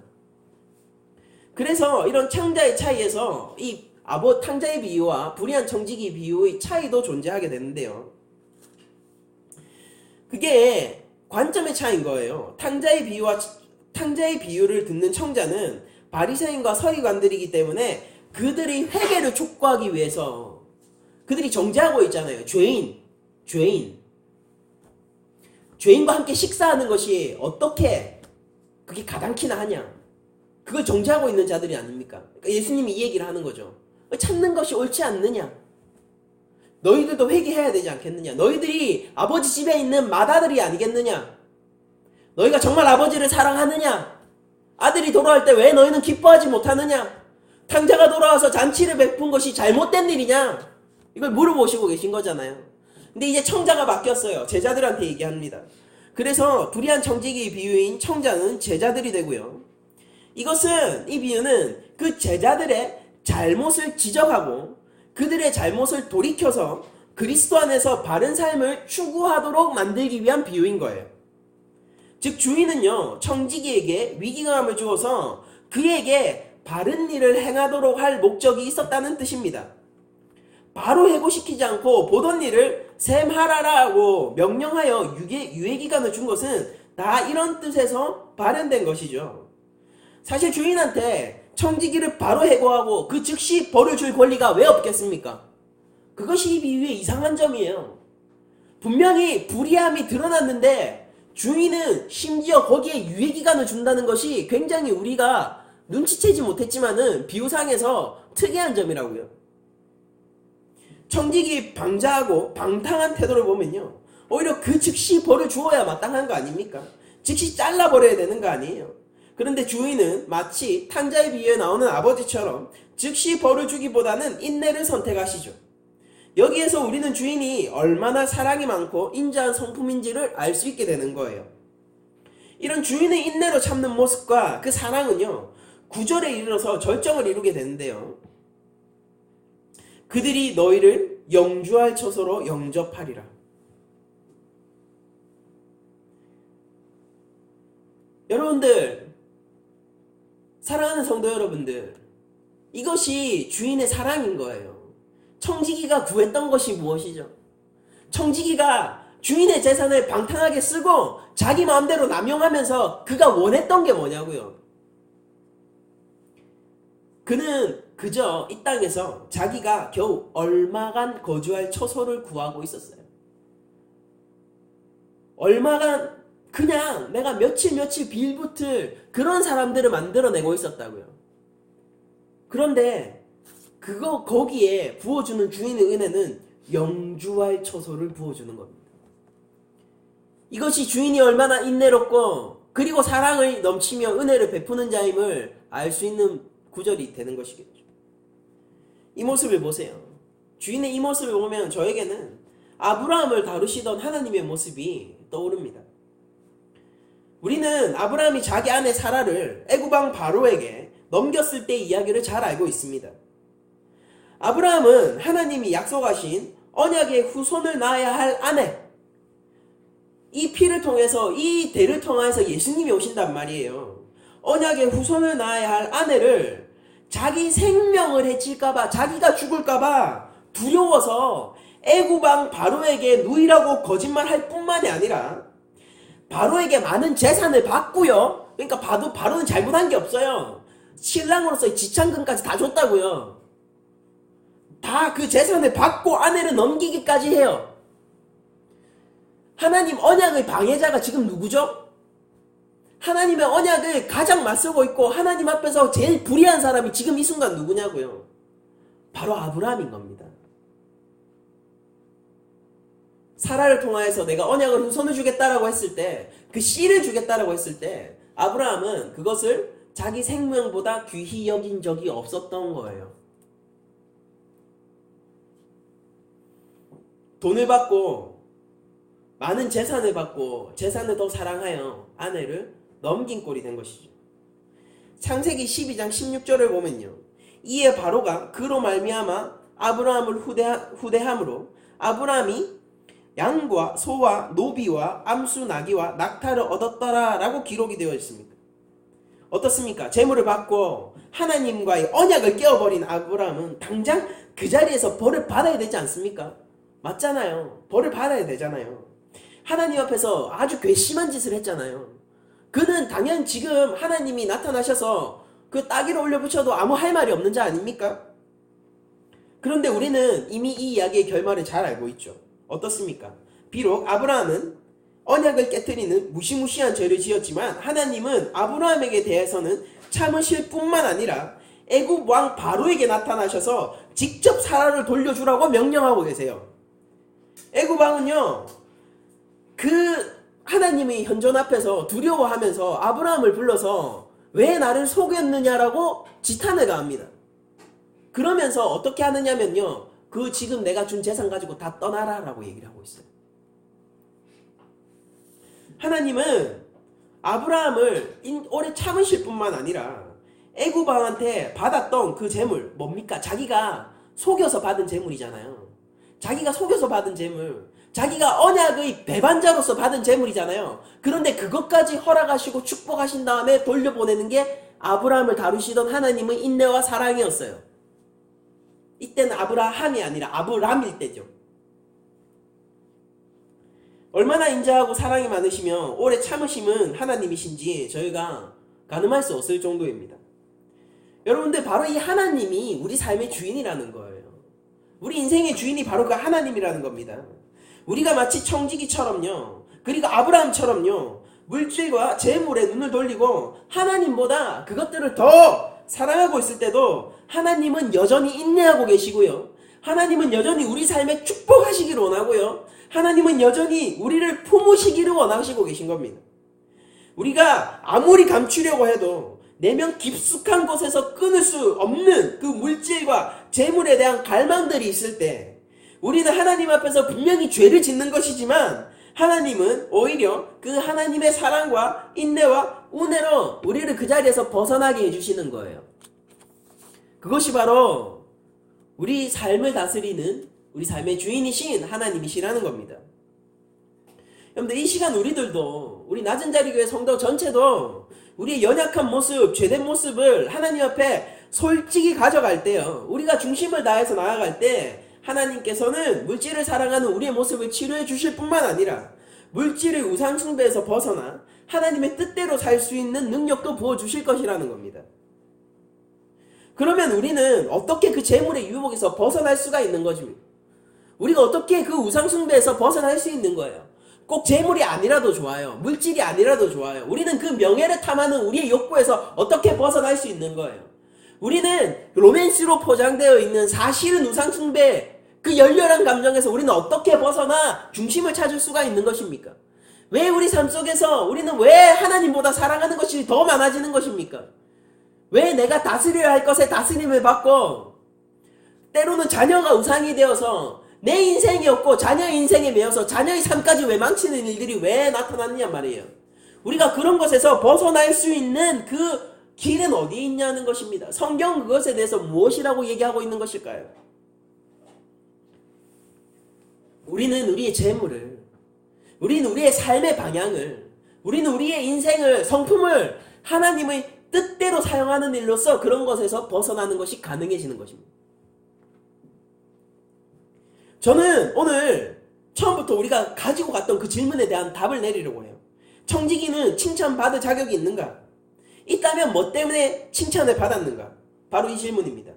그래서 이런 청자의 차이에서 이 탕자의 비유와 불의한 청지기 비유의 차이도 존재하게 되는데요. 그게 관점의 차이인 거예요. 탕자의 비유를 듣는 청자는 바리새인과 서기관들이기 때문에 그들이 회개를 촉구하기 위해서 그들이 정죄하고 있잖아요. 죄인과 함께 식사하는 것이 어떻게 그게 가당키나 하냐. 그걸 정죄하고 있는 자들이 아닙니까? 그러니까 예수님이 이 얘기를 하는 거죠. 찾는 것이 옳지 않느냐? 너희들도 회개해야 되지 않겠느냐? 너희들이 아버지 집에 있는 맏아들이 아니겠느냐? 너희가 정말 아버지를 사랑하느냐? 아들이 돌아올 때 왜 너희는 기뻐하지 못하느냐? 탕자가 돌아와서 잔치를 베푼 것이 잘못된 일이냐? 이걸 물어보시고 계신 거잖아요. 근데 이제 청자가 바뀌었어요. 제자들한테 얘기합니다. 그래서 불의한 청지기 비유인 청자는 제자들이 되고요. 이 비유는 그 제자들의 잘못을 지적하고 그들의 잘못을 돌이켜서 그리스도 안에서 바른 삶을 추구하도록 만들기 위한 비유인 거예요. 즉 주인은요, 청지기에게 위기감을 주어서 그에게 바른 일을 행하도록 할 목적이 있었다는 뜻입니다. 바로 해고시키지 않고 보던 일을 셈하라라고 명령하여 유예기간을 준 것은 다 이런 뜻에서 발현된 것이죠. 사실 주인한테 청지기를 바로 해고하고 그 즉시 벌을 줄 권리가 왜 없겠습니까? 그것이 이 비유의 이상한 점이에요. 분명히 불의함이 드러났는데 주인은 심지어 거기에 유예기간을 준다는 것이 굉장히 우리가 눈치채지 못했지만은 비유상에서 특이한 점이라고요. 청지기 방자하고 방탕한 태도를 보면요, 오히려 그 즉시 벌을 주어야 마땅한 거 아닙니까? 즉시 잘라버려야 되는 거 아니에요. 그런데 주인은 마치 탕자의 비유에 나오는 아버지처럼 즉시 벌을 주기보다는 인내를 선택하시죠. 여기에서 우리는 주인이 얼마나 사랑이 많고 인자한 성품인지를 알 수 있게 되는 거예요. 이런 주인의 인내로 참는 모습과 그 사랑은요, 구절에 이르러서 절정을 이루게 되는데요. 그들이 너희를 영주할 처소로 영접하리라. 여러분들, 사랑하는 성도 여러분들, 이것이 주인의 사랑인 거예요. 청지기가 구했던 것이 무엇이죠? 청지기가 주인의 재산을 방탕하게 쓰고 자기 마음대로 남용하면서 그가 원했던 게 뭐냐고요? 그는 그저 이 땅에서 자기가 겨우 얼마간 거주할 처소를 구하고 있었어요. 얼마간 그냥 내가 며칠 빌붙을 그런 사람들을 만들어내고 있었다고요. 그런데 거기에 부어주는 주인의 은혜는 영주할 처소를 부어주는 겁니다. 이것이 주인이 얼마나 인내롭고 그리고 사랑을 넘치며 은혜를 베푸는 자임을 알 수 있는 구절이 되는 것이겠죠. 이 모습을 보세요. 주인의 이 모습을 보면 저에게는 아브라함을 다루시던 하나님의 모습이 떠오릅니다. 우리는 아브라함이 자기 아내 사라를 애굽왕 바로에게 넘겼을 때 이야기를 잘 알고 있습니다. 아브라함은 하나님이 약속하신 언약의 후손을 낳아야 할 아내, 이 피를 통해서, 이 대를 통해서 예수님이 오신단 말이에요. 언약의 후손을 낳아야 할 아내를 자기 생명을 해칠까봐, 자기가 죽을까봐 두려워서 애굽왕 바로에게 누이라고 거짓말할 뿐만이 아니라 바로에게 많은 재산을 받고요. 그러니까 바로는 잘못한 게 없어요. 신랑으로서의 지참금까지 다 줬다고요. 다 그 재산을 받고 아내를 넘기기까지 해요. 하나님 언약의 방해자가 지금 누구죠? 하나님의 언약을 가장 맞서고 있고 하나님 앞에서 제일 불의한 사람이 지금 이 순간 누구냐고요? 바로 아브라함인 겁니다. 사라를 통하여서 내가 언약을 후손을 주겠다라고 했을 때, 그 씨를 주겠다라고 했을 때 아브라함은 그것을 자기 생명보다 귀히 여긴 적이 없었던 거예요. 돈을 받고 많은 재산을 받고 재산을 더 사랑하여 아내를 넘긴 꼴이 된 것이죠. 창세기 12장 16절을 보면요. 이에 바로가 그로 말미암아 아브라함을 후대함으로 아브라함이 양과 소와 노비와 암수 나귀와 낙타를 얻었더라 라고 기록이 되어 있습니다. 어떻습니까? 재물을 받고 하나님과의 언약을 깨어버린 아브라함은 당장 그 자리에서 벌을 받아야 되지 않습니까? 맞잖아요. 벌을 받아야 되잖아요. 하나님 앞에서 아주 괘씸한 짓을 했잖아요. 그는 당연 지금 하나님이 나타나셔서 그 따귀를 올려붙여도 아무 할 말이 없는 자 아닙니까? 그런데 우리는 이미 이 이야기의 결말을 잘 알고 있죠. 어떻습니까? 비록 아브라함은 언약을 깨트리는 무시무시한 죄를 지었지만 하나님은 아브라함에게 대해서는 참으실 뿐만 아니라 애굽 왕 바로에게 나타나셔서 직접 사라를 돌려주라고 명령하고 계세요. 애굽 왕은요, 그 하나님의 현존 앞에서 두려워하면서 아브라함을 불러서 왜 나를 속였느냐라고 지탄을 가합니다. 그러면서 어떻게 하느냐면요, 그 지금 내가 준 재산 가지고 다 떠나라 라고 얘기를 하고 있어요. 하나님은 아브라함을 오래 참으실 뿐만 아니라 애굽 왕한테 받았던 그 재물, 뭡니까? 자기가 속여서 받은 재물이잖아요. 자기가 속여서 받은 재물, 자기가 언약의 배반자로서 받은 재물이잖아요. 그런데 그것까지 허락하시고 축복하신 다음에 돌려보내는 게 아브라함을 다루시던 하나님의 인내와 사랑이었어요. 이때는 아브라함이 아니라 아브람일 때죠. 얼마나 인자하고 사랑이 많으시며 오래 참으심은 하나님이신지 저희가 가늠할 수 없을 정도입니다. 여러분들, 바로 이 하나님이 우리 삶의 주인이라는 거예요. 우리 인생의 주인이 바로 그 하나님이라는 겁니다. 우리가 마치 청지기처럼요, 그리고 아브라함처럼요, 물질과 재물에 눈을 돌리고 하나님보다 그것들을 더 사랑하고 있을 때도 하나님은 여전히 인내하고 계시고요, 하나님은 여전히 우리 삶에 축복하시기를 원하고요, 하나님은 여전히 우리를 품으시기를 원하시고 계신 겁니다. 우리가 아무리 감추려고 해도 내면 깊숙한 곳에서 끊을 수 없는 그 물질과 재물에 대한 갈망들이 있을 때 우리는 하나님 앞에서 분명히 죄를 짓는 것이지만 하나님은 오히려 그 하나님의 사랑과 인내와 은혜로 우리를 그 자리에서 벗어나게 해주시는 거예요. 그것이 바로 우리 삶을 다스리는 우리 삶의 주인이신 하나님이시라는 겁니다. 여러분들 이 시간 우리들도 우리 낮은 자리 교회 성도 전체도 우리의 연약한 모습, 죄된 모습을 하나님 앞에 솔직히 가져갈 때요. 우리가 중심을 다해서 나아갈 때 하나님께서는 물질을 사랑하는 우리의 모습을 치료해 주실 뿐만 아니라 물질의 우상 숭배에서 벗어나 하나님의 뜻대로 살 수 있는 능력도 부어주실 것이라는 겁니다. 그러면 우리는 어떻게 그 재물의 유혹에서 벗어날 수가 있는 것입니까? 우리가 어떻게 그 우상 숭배에서 벗어날 수 있는 거예요? 꼭 재물이 아니라도 좋아요. 물질이 아니라도 좋아요. 우리는 그 명예를 탐하는 우리의 욕구에서 어떻게 벗어날 수 있는 거예요? 우리는 로맨스로 포장되어 있는 사실은 우상 숭배 그 열렬한 감정에서 우리는 어떻게 벗어나 중심을 찾을 수가 있는 것입니까? 왜 우리 삶 속에서 우리는 왜 하나님보다 사랑하는 것이 더 많아지는 것입니까? 왜 내가 다스려야 할 것에 다스림을 받고 때로는 자녀가 우상이 되어서 내 인생이 없고 자녀의 인생에 매여서 자녀의 삶까지 왜 망치는 일들이 왜 나타났냐 말이에요. 우리가 그런 것에서 벗어날 수 있는 그 길은 어디에 있냐는 것입니다. 성경 그것에 대해서 무엇이라고 얘기하고 있는 것일까요? 우리는 우리의 재물을, 우리는 우리의 삶의 방향을, 우리는 우리의 인생을, 성품을 하나님의 뜻대로 사용하는 일로서 그런 것에서 벗어나는 것이 가능해지는 것입니다. 저는 오늘 처음부터 우리가 가지고 갔던 그 질문에 대한 답을 내리려고 해요. 청지기는 칭찬받을 자격이 있는가? 있다면 뭐 때문에 칭찬을 받았는가? 바로 이 질문입니다.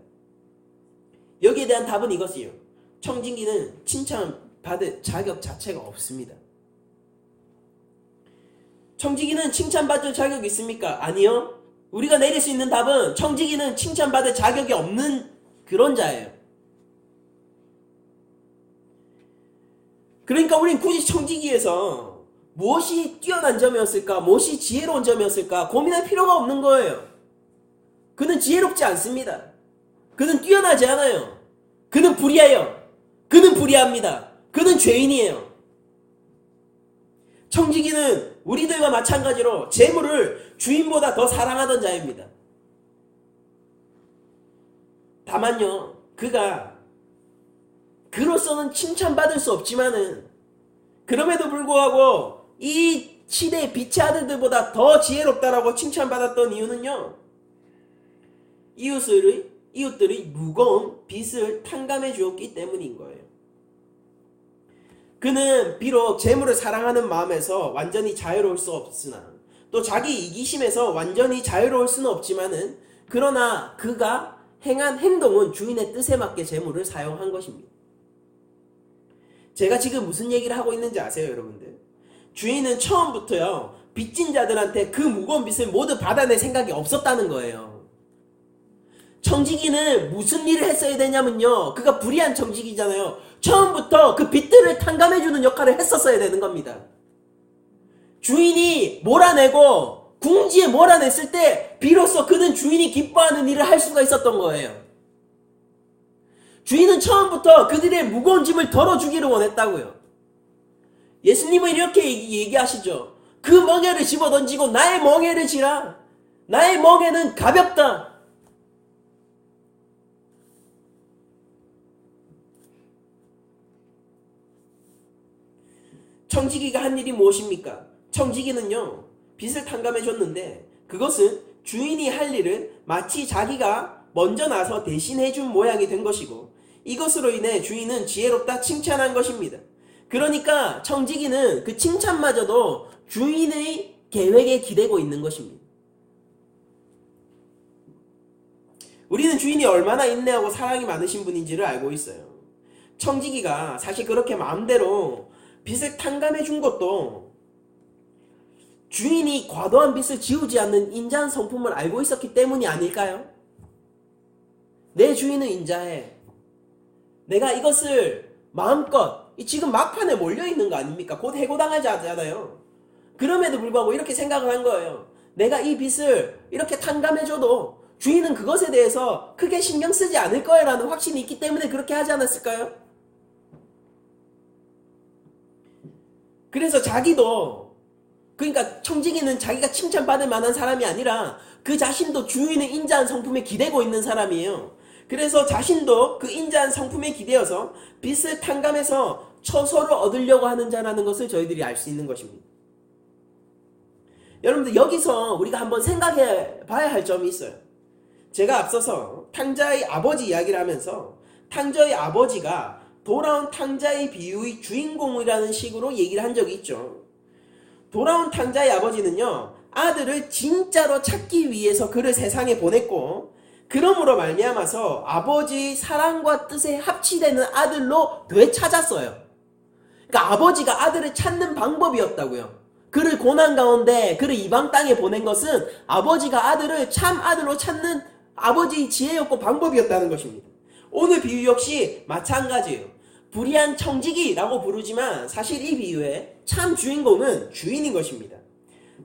여기에 대한 답은 이것이에요. 청지기는 칭찬받을 자격 자체가 없습니다. 청지기는 칭찬받을 자격이 있습니까? 아니요. 우리가 내릴 수 있는 답은 청지기는 칭찬받을 자격이 없는 그런 자예요. 그러니까 우린 굳이 청지기에서 무엇이 뛰어난 점이었을까, 무엇이 지혜로운 점이었을까 고민할 필요가 없는 거예요. 그는 지혜롭지 않습니다. 그는 뛰어나지 않아요. 그는 불의해요. 그는 불의합니다. 그는 죄인이에요. 청지기는 우리들과 마찬가지로 재물을 주인보다 더 사랑하던 자입니다. 다만요, 그가 그로서는 칭찬받을 수 없지만은 그럼에도 불구하고 이 시대의 빛의 아들들보다 더 지혜롭다라고 칭찬받았던 이유는요, 이웃들의 무거운 빚을 탕감해 주었기 때문인 거예요. 그는 비록 재물을 사랑하는 마음에서 완전히 자유로울 수 없으나 또 자기 이기심에서 완전히 자유로울 수는 없지만은 그러나 그가 행한 행동은 주인의 뜻에 맞게 재물을 사용한 것입니다. 제가 지금 무슨 얘기를 하고 있는지 아세요, 여러분들? 주인은 처음부터요, 빚진 자들한테 그 무거운 빚을 모두 받아낼 생각이 없었다는 거예요. 청지기는 무슨 일을 했어야 되냐면요, 그가 불의한 청지기잖아요. 처음부터 그 빚들을 탕감해주는 역할을 했었어야 되는 겁니다. 주인이 몰아내고 궁지에 몰아냈을 때 비로소 그는 주인이 기뻐하는 일을 할 수가 있었던 거예요. 주인은 처음부터 그들의 무거운 짐을 덜어주기를 원했다고요. 예수님은 이렇게 얘기하시죠. 그 멍에를 집어던지고 나의 멍에를 지라. 나의 멍에는 가볍다. 청지기가 한 일이 무엇입니까? 청지기는요, 빚을 탕감해 줬는데 그것은 주인이 할 일을 마치 자기가 먼저 나서 대신해 준 모양이 된 것이고, 이것으로 인해 주인은 지혜롭다 칭찬한 것입니다. 그러니까 청지기는 그 칭찬마저도 주인의 계획에 기대고 있는 것입니다. 우리는 주인이 얼마나 인내하고 사랑이 많으신 분인지를 알고 있어요. 청지기가 사실 그렇게 마음대로 빚을 탕감해 준 것도 주인이 과도한 빚을 지우지 않는 인자한 성품을 알고 있었기 때문이 아닐까요? 내 주인은 인자해. 내가 이것을 마음껏, 지금 막판에 몰려있는 거 아닙니까? 곧 해고당하지 않아요. 그럼에도 불구하고 이렇게 생각을 한 거예요. 내가 이 빚을 이렇게 탕감해줘도 주인은 그것에 대해서 크게 신경 쓰지 않을 거라는 확신이 있기 때문에 그렇게 하지 않았을까요? 그래서 자기도, 그러니까 청지기는 자기가 칭찬받을 만한 사람이 아니라 그 자신도 주인의 인자한 성품에 기대고 있는 사람이에요. 그래서 자신도 그 인자한 성품에 기대어서 빚을 탕감해서 처소를 얻으려고 하는 자라는 것을 저희들이 알 수 있는 것입니다. 여러분들 여기서 우리가 한번 생각해 봐야 할 점이 있어요. 제가 앞서서 탕자의 아버지 이야기를 하면서 탕자의 아버지가 돌아온 탕자의 비유의 주인공이라는 식으로 얘기를 한 적이 있죠. 돌아온 탕자의 아버지는요, 아들을 진짜로 찾기 위해서 그를 세상에 보냈고, 그러므로 말미암아서 아버지의 사랑과 뜻에 합치되는 아들로 되찾았어요. 그러니까 아버지가 아들을 찾는 방법이었다고요. 그를 고난 가운데 그를 이방 땅에 보낸 것은 아버지가 아들을 참 아들로 찾는 아버지의 지혜였고 방법이었다는 것입니다. 오늘 비유 역시 마찬가지예요. 불의한 청지기라고 부르지만 사실 이 비유의 참 주인공은 주인인 것입니다.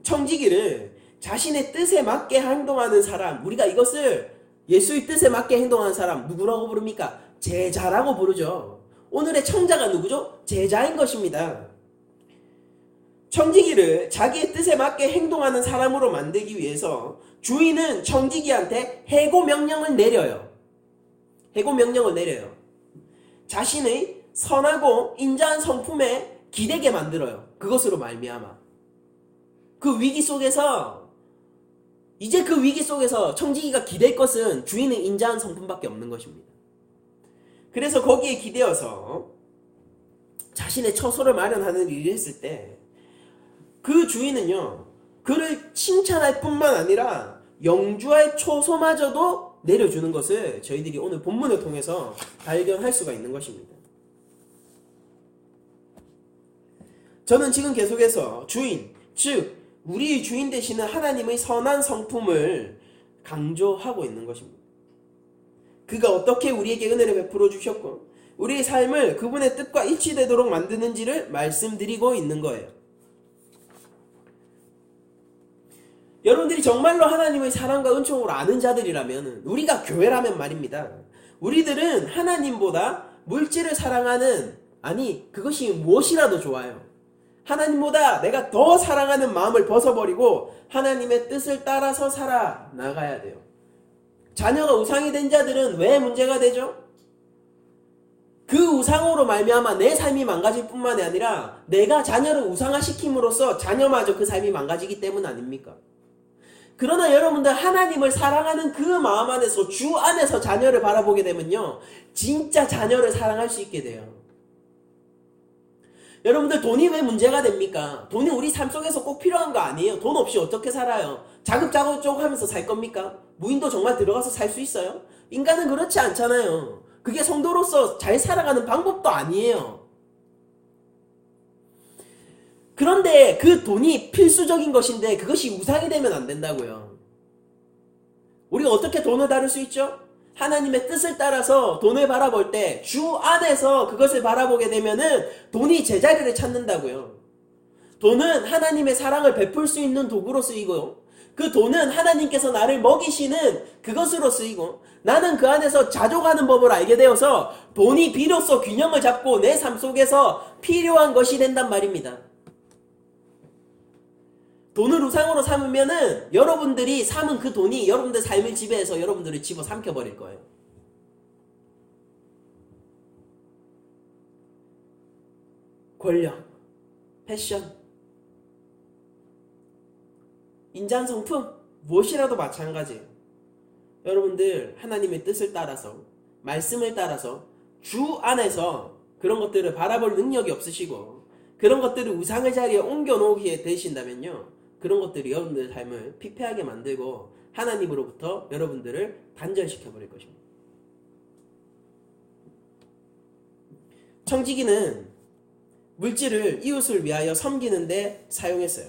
청지기를 자신의 뜻에 맞게 행동하는 사람, 우리가 이것을 예수의 뜻에 맞게 행동하는 사람 누구라고 부릅니까? 제자라고 부르죠. 오늘의 청자가 누구죠? 제자인 것입니다. 청지기를 자기의 뜻에 맞게 행동하는 사람으로 만들기 위해서 주인은 청지기한테 해고 명령을 내려요. 해고 명령을 내려요. 자신의 선하고 인자한 성품에 기대게 만들어요. 그것으로 말미암아. 그 위기 속에서 이제 그 위기 속에서 청지기가 기댈 것은 주인의 인자한 성품밖에 없는 것입니다. 그래서 거기에 기대어서 자신의 처소를 마련하는 일을 했을 때 그 주인은요, 그를 칭찬할 뿐만 아니라 영주할 초소마저도 내려주는 것을 저희들이 오늘 본문을 통해서 발견할 수가 있는 것입니다. 저는 지금 계속해서 주인, 즉 우리의 주인 되시는 하나님의 선한 성품을 강조하고 있는 것입니다. 그가 어떻게 우리에게 은혜를 베풀어 주셨고 우리의 삶을 그분의 뜻과 일치되도록 만드는지를 말씀드리고 있는 거예요. 여러분들이 정말로 하나님의 사랑과 은총으로 아는 자들이라면, 우리가 교회라면 말입니다. 우리들은 하나님보다 물질을 사랑하는, 아니 그것이 무엇이라도 좋아요. 하나님보다 내가 더 사랑하는 마음을 벗어버리고 하나님의 뜻을 따라서 살아나가야 돼요. 자녀가 우상이 된 자들은 왜 문제가 되죠? 그 우상으로 말미암아 내 삶이 망가질 뿐만이 아니라 내가 자녀를 우상화시킴으로써 자녀마저 그 삶이 망가지기 때문 아닙니까? 그러나 여러분들 하나님을 사랑하는 그 마음 안에서 주 안에서 자녀를 바라보게 되면요, 진짜 자녀를 사랑할 수 있게 돼요. 여러분들 돈이 왜 문제가 됩니까? 돈이 우리 삶 속에서 꼭 필요한 거 아니에요. 돈 없이 어떻게 살아요? 자급자족 하면서 살 겁니까? 무인도 정말 들어가서 살 수 있어요? 인간은 그렇지 않잖아요. 그게 성도로서 잘 살아가는 방법도 아니에요. 그런데 그 돈이 필수적인 것인데 그것이 우상이 되면 안 된다고요. 우리가 어떻게 돈을 다룰 수 있죠? 하나님의 뜻을 따라서 돈을 바라볼 때 주 안에서 그것을 바라보게 되면은 돈이 제자리를 찾는다고요. 돈은 하나님의 사랑을 베풀 수 있는 도구로 쓰이고요. 그 돈은 하나님께서 나를 먹이시는 그것으로 쓰이고, 나는 그 안에서 자족하는 법을 알게 되어서 돈이 비로소 균형을 잡고 내 삶 속에서 필요한 것이 된단 말입니다. 돈을 우상으로 삼으면은 여러분들이 삼은 그 돈이 여러분들 삶을 지배해서 여러분들을 집어 삼켜버릴 거예요. 권력, 패션, 인자한 성품, 무엇이라도 마찬가지예요. 여러분들 하나님의 뜻을 따라서, 말씀을 따라서 주 안에서 그런 것들을 바라볼 능력이 없으시고 그런 것들을 우상의 자리에 옮겨놓게 되신다면요, 그런 것들이 여러분들의 삶을 피폐하게 만들고 하나님으로부터 여러분들을 단절시켜버릴 것입니다. 청지기는 물질을 이웃을 위하여 섬기는데 사용했어요.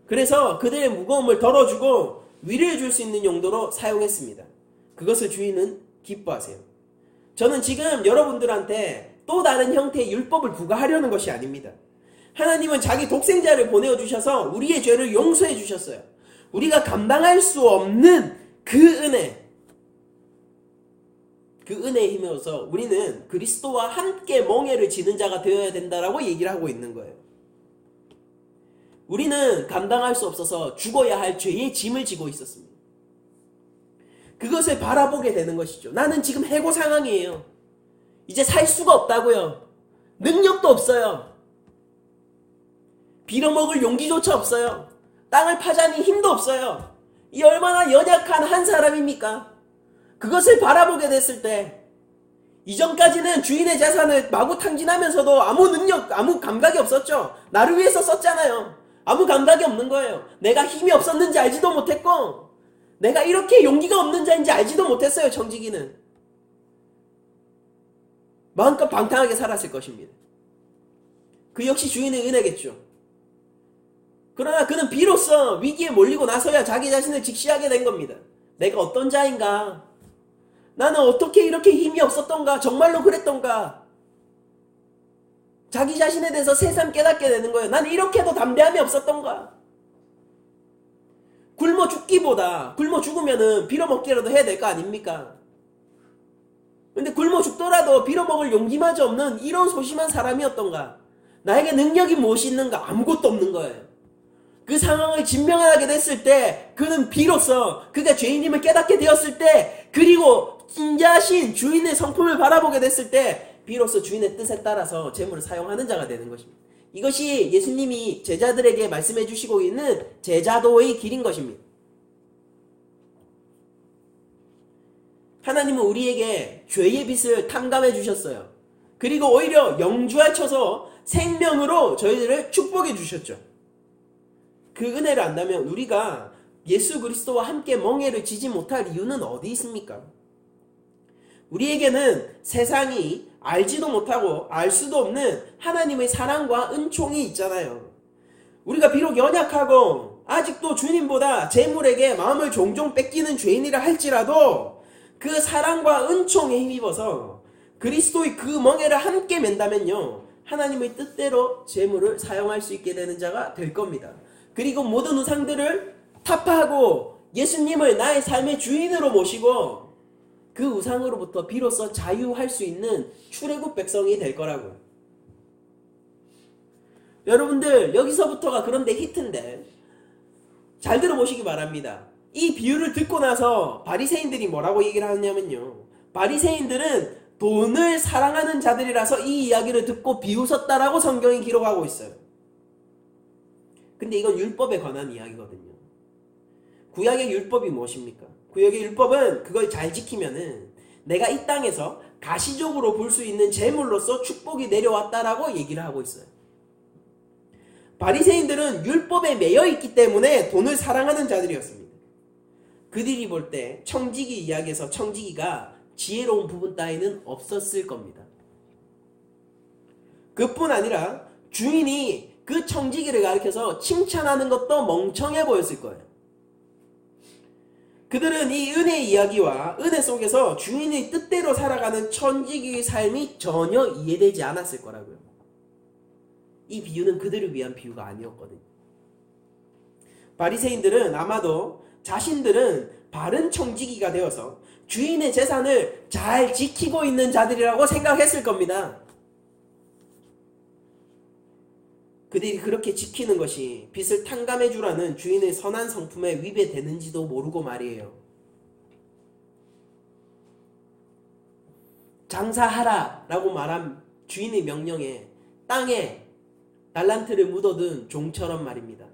그래서 그들의 무거움을 덜어주고 위로해 줄 수 있는 용도로 사용했습니다. 그것을 주인은 기뻐하세요. 저는 지금 여러분들한테 또 다른 형태의 율법을 부과하려는 것이 아닙니다. 하나님은 자기 독생자를 보내주셔서 우리의 죄를 용서해 주셨어요. 우리가 감당할 수 없는 그 은혜에 힘입어서 우리는 그리스도와 함께 멍에를 지는 자가 되어야 된다라고 얘기를 하고 있는 거예요. 우리는 감당할 수 없어서 죽어야 할 죄의 짐을 지고 있었습니다. 그것을 바라보게 되는 것이죠. 나는 지금 해고 상황이에요. 이제 살 수가 없다고요. 능력도 없어요. 빌어먹을 용기조차 없어요. 땅을 파자니 힘도 없어요. 이 얼마나 연약한 한 사람입니까? 그것을 바라보게 됐을 때 이전까지는 주인의 재산을 마구 탕진하면서도 아무 능력, 아무 감각이 없었죠. 나를 위해서 썼잖아요. 아무 감각이 없는 거예요. 내가 힘이 없었는지 알지도 못했고 내가 이렇게 용기가 없는 자인지 알지도 못했어요. 청지기는 마음껏 방탕하게 살았을 것입니다. 그 역시 주인의 은혜겠죠. 그러나 그는 비로소 위기에 몰리고 나서야 자기 자신을 직시하게 된 겁니다. 내가 어떤 자인가? 나는 어떻게 이렇게 힘이 없었던가? 정말로 그랬던가? 자기 자신에 대해서 새삼 깨닫게 되는 거예요. 나는 이렇게도 담대함이 없었던가? 굶어 죽기보다 굶어 죽으면은 빌어먹기라도 해야 될 거 아닙니까? 근데 굶어 죽더라도 빌어먹을 용기마저 없는 이런 소심한 사람이었던가? 나에게 능력이 무엇이 있는가? 아무것도 없는 거예요. 그 상황을 진명하게 됐을 때 그는 비로소 그가 죄인임을 깨닫게 되었을 때 그리고 인자하신 주인의 성품을 바라보게 됐을 때 비로소 주인의 뜻에 따라서 재물을 사용하는 자가 되는 것입니다. 이것이 예수님이 제자들에게 말씀해 주시고 있는 제자도의 길인 것입니다. 하나님은 우리에게 죄의 빚을 탕감해 주셨어요. 그리고 오히려 영주하셔서 생명으로 저희들을 축복해 주셨죠. 그 은혜를 안다면 우리가 예수 그리스도와 함께 멍에를 지지 못할 이유는 어디 있습니까? 우리에게는 세상이 알지도 못하고 알 수도 없는 하나님의 사랑과 은총이 있잖아요. 우리가 비록 연약하고 아직도 주님보다 재물에게 마음을 종종 뺏기는 죄인이라 할지라도 그 사랑과 은총에 힘입어서 그리스도의 그 멍에를 함께 맨다면요, 하나님의 뜻대로 재물을 사용할 수 있게 되는 자가 될 겁니다. 그리고 모든 우상들을 타파하고 예수님을 나의 삶의 주인으로 모시고 그 우상으로부터 비로소 자유할 수 있는 출애굽 백성이 될 거라고요. 여러분들 여기서부터가 그런데 히트인데 잘 들어보시기 바랍니다. 이 비유를 듣고 나서 바리새인들이 뭐라고 얘기를 하냐면요, 바리새인들은 돈을 사랑하는 자들이라서 이 이야기를 듣고 비웃었다라고 성경이 기록하고 있어요. 근데 이건 율법에 관한 이야기거든요. 구약의 율법이 무엇입니까? 구약의 율법은 그걸 잘 지키면은 내가 이 땅에서 가시적으로 볼 수 있는 재물로서 축복이 내려왔다라고 얘기를 하고 있어요. 바리새인들은 율법에 매여 있기 때문에 돈을 사랑하는 자들이었습니다. 그들이 볼 때 청지기 이야기에서 청지기가 지혜로운 부분 따위는 없었을 겁니다. 그뿐 아니라 주인이 그 청지기를 가리켜서 칭찬하는 것도 멍청해 보였을 거예요. 그들은 이 은혜의 이야기와 은혜 속에서 주인의 뜻대로 살아가는 청지기의 삶이 전혀 이해되지 않았을 거라고요. 이 비유는 그들을 위한 비유가 아니었거든요. 바리새인들은 아마도 자신들은 바른 청지기가 되어서 주인의 재산을 잘 지키고 있는 자들이라고 생각했을 겁니다. 그들이 그렇게 지키는 것이 빚을 탕감해 주라는 주인의 선한 성품에 위배되는지도 모르고 말이에요. 장사하라 라고 말한 주인의 명령에 땅에 달란트를 묻어둔 종처럼 말입니다.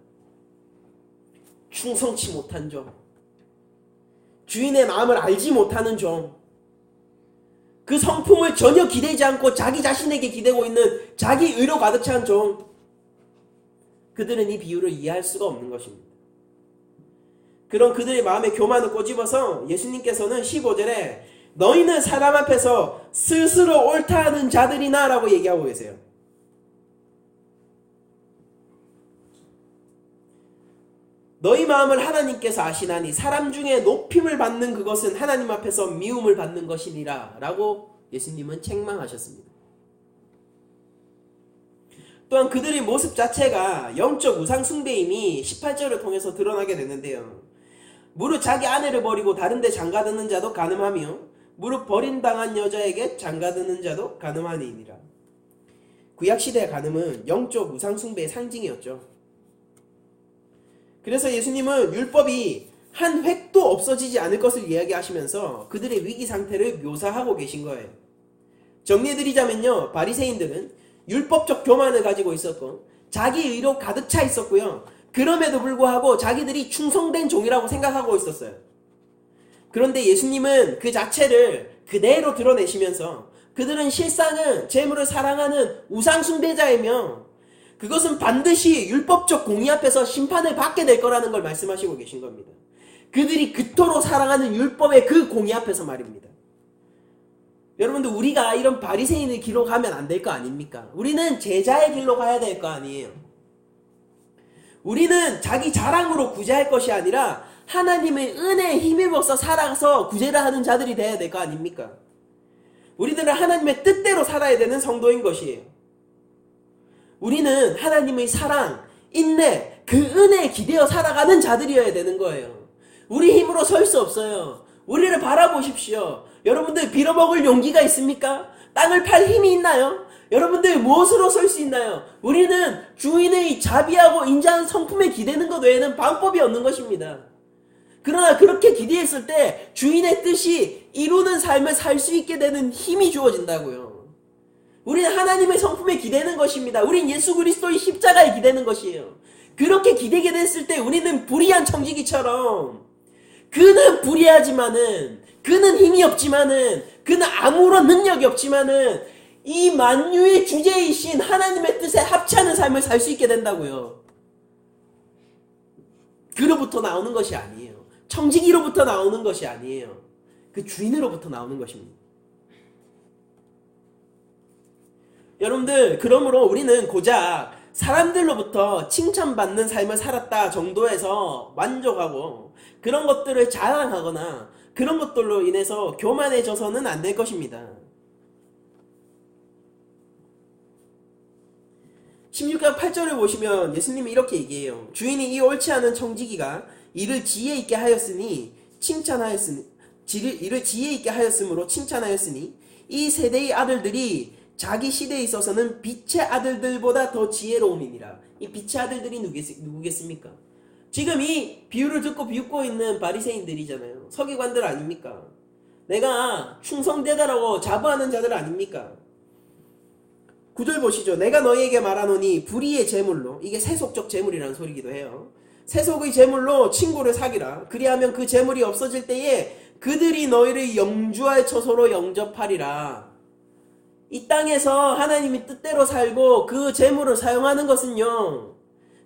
충성치 못한 종, 주인의 마음을 알지 못하는 종, 그 성품을 전혀 기대지 않고 자기 자신에게 기대고 있는 자기 의로 가득 찬 종, 그들은 이 비유를 이해할 수가 없는 것입니다. 그런 그들의 마음의 교만을 꼬집어서 예수님께서는 15절에 너희는 사람 앞에서 스스로 옳다 하는 자들이나 라고 얘기하고 계세요. 너희 마음을 하나님께서 아시나니 사람 중에 높임을 받는 그것은 하나님 앞에서 미움을 받는 것이니라 라고 예수님은 책망하셨습니다. 또한 그들의 모습 자체가 영적 우상 숭배임이 18절을 통해서 드러나게 되는데요. 무릇 자기 아내를 버리고 다른 데 장가드는 자도 간음하며 무릇 버림당한 여자에게 장가드는 자도 간음하니이니라. 구약시대의 간음은 영적 우상 숭배의 상징이었죠. 그래서 예수님은 율법이 한 획도 없어지지 않을 것을 이야기하시면서 그들의 위기 상태를 묘사하고 계신 거예요. 정리해드리자면요, 바리새인들은 율법적 교만을 가지고 있었고 자기 의로 가득 차 있었고요. 그럼에도 불구하고 자기들이 충성된 종이라고 생각하고 있었어요. 그런데 예수님은 그 자체를 그대로 드러내시면서 그들은 실상은 재물을 사랑하는 우상숭배자이며 그것은 반드시 율법적 공의 앞에서 심판을 받게 될 거라는 걸 말씀하시고 계신 겁니다. 그들이 그토록 사랑하는 율법의 그 공의 앞에서 말입니다. 여러분들, 우리가 이런 바리새인의 길로 가면 안 될 거 아닙니까? 우리는 제자의 길로 가야 될 거 아니에요. 우리는 자기 자랑으로 구제할 것이 아니라 하나님의 은혜에 힘입어서 살아서 구제를 하는 자들이 돼야 될 거 아닙니까? 우리들은 하나님의 뜻대로 살아야 되는 성도인 것이에요. 우리는 하나님의 사랑, 인내, 그 은혜에 기대어 살아가는 자들이어야 되는 거예요. 우리 힘으로 설 수 없어요. 우리를 바라보십시오. 여러분들 빌어먹을 용기가 있습니까? 땅을 팔 힘이 있나요? 여러분들 무엇으로 설 수 있나요? 우리는 주인의 자비하고 인자한 성품에 기대는 것 외에는 방법이 없는 것입니다. 그러나 그렇게 기대했을 때 주인의 뜻이 이루는 삶을 살 수 있게 되는 힘이 주어진다고요. 우리는 하나님의 성품에 기대는 것입니다. 우린 예수 그리스도의 십자가에 기대는 것이에요. 그렇게 기대게 됐을 때 우리는 불의한 청지기처럼, 그는 불의하지만은, 그는 힘이 없지만은, 그는 아무런 능력이 없지만은 이 만유의 주제이신 하나님의 뜻에 합치하는 삶을 살 수 있게 된다고요. 그로부터 나오는 것이 아니에요. 청지기로부터 나오는 것이 아니에요. 그 주인으로부터 나오는 것입니다. 여러분들, 그러므로 우리는 고작 사람들로부터 칭찬받는 삶을 살았다 정도에서 만족하고 그런 것들을 자랑하거나 그런 것들로 인해서 교만해져서는 안 될 것입니다. 16장 8절을 보시면 예수님이 이렇게 얘기해요. 주인이 이 옳지 않은 청지기가 이를 지혜 있게 하였으니 이를 지혜 있게 하였으므로 칭찬하였으니 이 세대의 아들들이 자기 시대에 있어서는 빛의 아들들보다 더 지혜로움이니라. 이 빛의 아들들이 누구겠습니까? 지금 이 비유를 듣고 비웃고 있는 바리새인들이잖아요. 서기관들 아닙니까? 내가 충성되다라고 자부하는 자들 아닙니까? 9절 보시죠. 내가 너희에게 말하노니 불의의 제물로, 이게 세속적 제물이라는 소리기도 해요. 세속의 제물로 친구를 사귀라. 그리하면 그 제물이 없어질 때에 그들이 너희를 영주할 처소로 영접하리라. 이 땅에서 하나님이 뜻대로 살고 그 제물을 사용하는 것은요,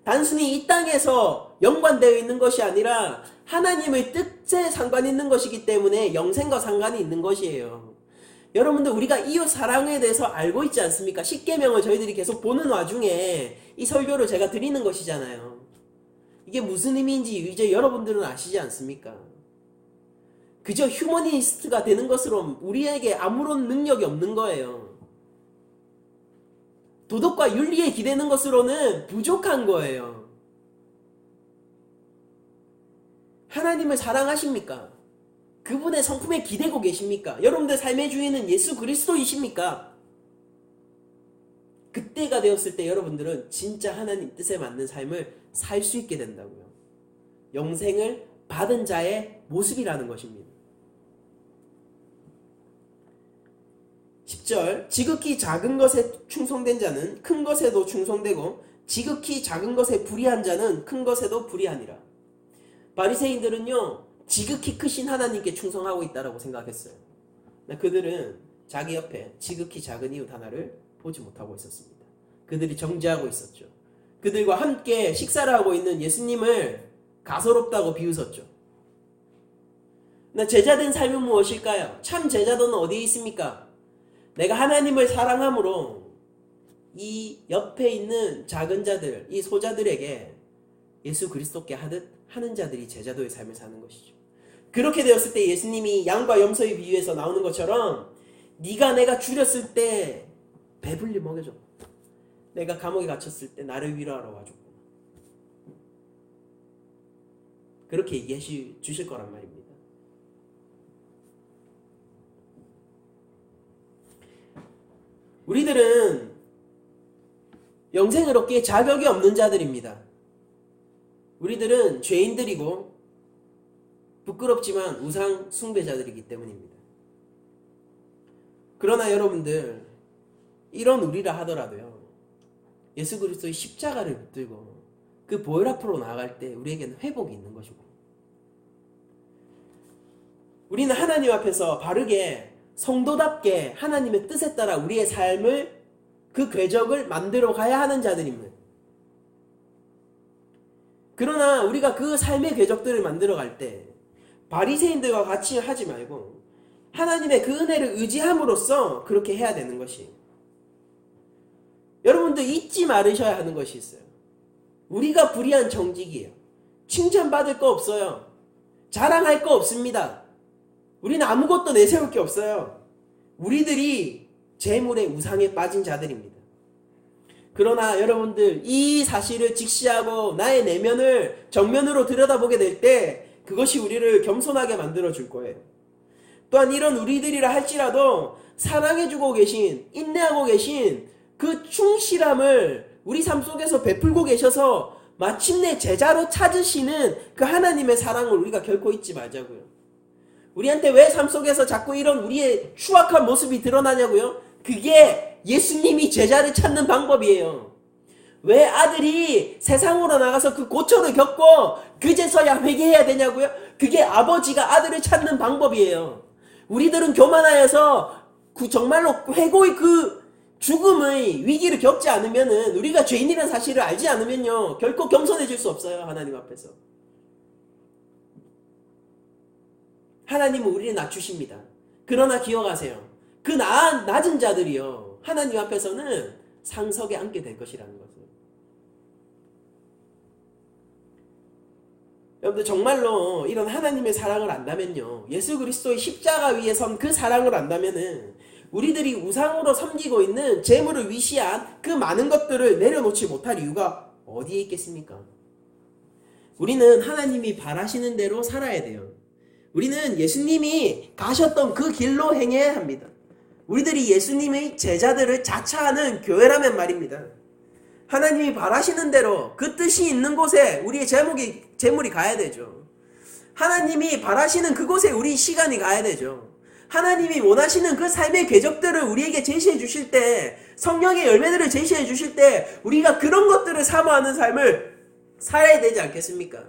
단순히 이 땅에서 연관되어 있는 것이 아니라 하나님의 뜻에 상관이 있는 것이기 때문에 영생과 상관이 있는 것이에요. 여러분들, 우리가 이웃 사랑에 대해서 알고 있지 않습니까? 십계명을 저희들이 계속 보는 와중에 이 설교를 제가 드리는 것이잖아요. 이게 무슨 의미인지 이제 여러분들은 아시지 않습니까? 그저 휴머니스트가 되는 것으로 우리에게 아무런 능력이 없는 거예요. 도덕과 윤리에 기대는 것으로는 부족한 거예요. 하나님을 사랑하십니까? 그분의 성품에 기대고 계십니까? 여러분들 삶의 주인은 예수 그리스도이십니까? 그때가 되었을 때 여러분들은 진짜 하나님 뜻에 맞는 삶을 살 수 있게 된다고요. 영생을 받은 자의 모습이라는 것입니다. 10절, 지극히 작은 것에 충성된 자는 큰 것에도 충성되고 지극히 작은 것에 불의한 자는 큰 것에도 불의하니라. 바리새인들은요, 지극히 크신 하나님께 충성하고 있다라고 생각했어요. 그들은 자기 옆에 지극히 작은 이웃 하나를 보지 못하고 있었습니다. 그들이 정죄하고 있었죠. 그들과 함께 식사를 하고 있는 예수님을 가소롭다고 비웃었죠. 제자된 삶은 무엇일까요? 참 제자도는 어디에 있습니까? 내가 하나님을 사랑함으로 이 옆에 있는 작은 자들, 이 소자들에게 예수 그리스도께 하듯 하는 자들이 제자도의 삶을 사는 것이죠. 그렇게 되었을 때 예수님이 양과 염소의 비유에서 나오는 것처럼 네가 내가 줄였을 때 배불리 먹여줘. 내가 감옥에 갇혔을 때 나를 위로하러 와줬구나. 그렇게 얘기해 주실 거란 말입니다. 우리들은 영생을 얻기에 자격이 없는 자들입니다. 우리들은 죄인들이고 부끄럽지만 우상 숭배자들이기 때문입니다. 그러나 여러분들, 이런 우리라 하더라도요, 예수 그리스도의 십자가를 붙들고 그 보혈 앞으로 나아갈 때 우리에게는 회복이 있는 것이고, 우리는 하나님 앞에서 바르게 성도답게 하나님의 뜻에 따라 우리의 삶을, 그 궤적을 만들어 가야 하는 자들입니다. 그러나 우리가 그 삶의 궤적들을 만들어 갈 때 바리새인들과 같이 하지 말고 하나님의 그 은혜를 의지함으로써 그렇게 해야 되는 것이, 여러분들 잊지 말으셔야 하는 것이 있어요. 우리가 불의한 정직이에요. 칭찬받을 거 없어요. 자랑할 거 없습니다. 우리는 아무것도 내세울 게 없어요. 우리들이 재물의 우상에 빠진 자들입니다. 그러나 여러분들, 이 사실을 직시하고 나의 내면을 정면으로 들여다보게 될 때 그것이 우리를 겸손하게 만들어 줄 거예요. 또한 이런 우리들이라 할지라도 사랑해주고 계신, 인내하고 계신 그 충실함을 우리 삶 속에서 베풀고 계셔서 마침내 제자로 찾으시는 그 하나님의 사랑을 우리가 결코 잊지 말자고요. 우리한테 왜 삶 속에서 자꾸 이런 우리의 추악한 모습이 드러나냐고요? 그게 예수님이 제자를 찾는 방법이에요. 왜 아들이 세상으로 나가서 그 고초를 겪고 그제서야 회개해야 되냐고요? 그게 아버지가 아들을 찾는 방법이에요. 우리들은 교만하여서 정말로 회고의 그 죽음의 위기를 겪지 않으면은, 우리가 죄인이라는 사실을 알지 않으면요, 결코 겸손해질 수 없어요. 하나님 앞에서. 하나님은 우리를 낮추십니다. 그러나 기억하세요. 그 낮은 자들이요, 하나님 앞에서는 상석에 앉게 될 것이라는 것을. 여러분들, 정말로 이런 하나님의 사랑을 안다면요, 예수 그리스도의 십자가 위에 선 그 사랑을 안다면은 우리들이 우상으로 섬기고 있는 재물을 위시한 그 많은 것들을 내려놓지 못할 이유가 어디에 있겠습니까? 우리는 하나님이 바라시는 대로 살아야 돼요. 우리는 예수님이 가셨던 그 길로 행해야 합니다. 우리들이 예수님의 제자들을 자처하는 교회라면 말입니다. 하나님이 바라시는 대로 그 뜻이 있는 곳에 우리의 재물이 가야 되죠. 하나님이 바라시는 그곳에 우리 시간이 가야 되죠. 하나님이 원하시는 그 삶의 궤적들을 우리에게 제시해 주실 때, 성령의 열매들을 제시해 주실 때 우리가 그런 것들을 사모하는 삶을 살아야 되지 않겠습니까?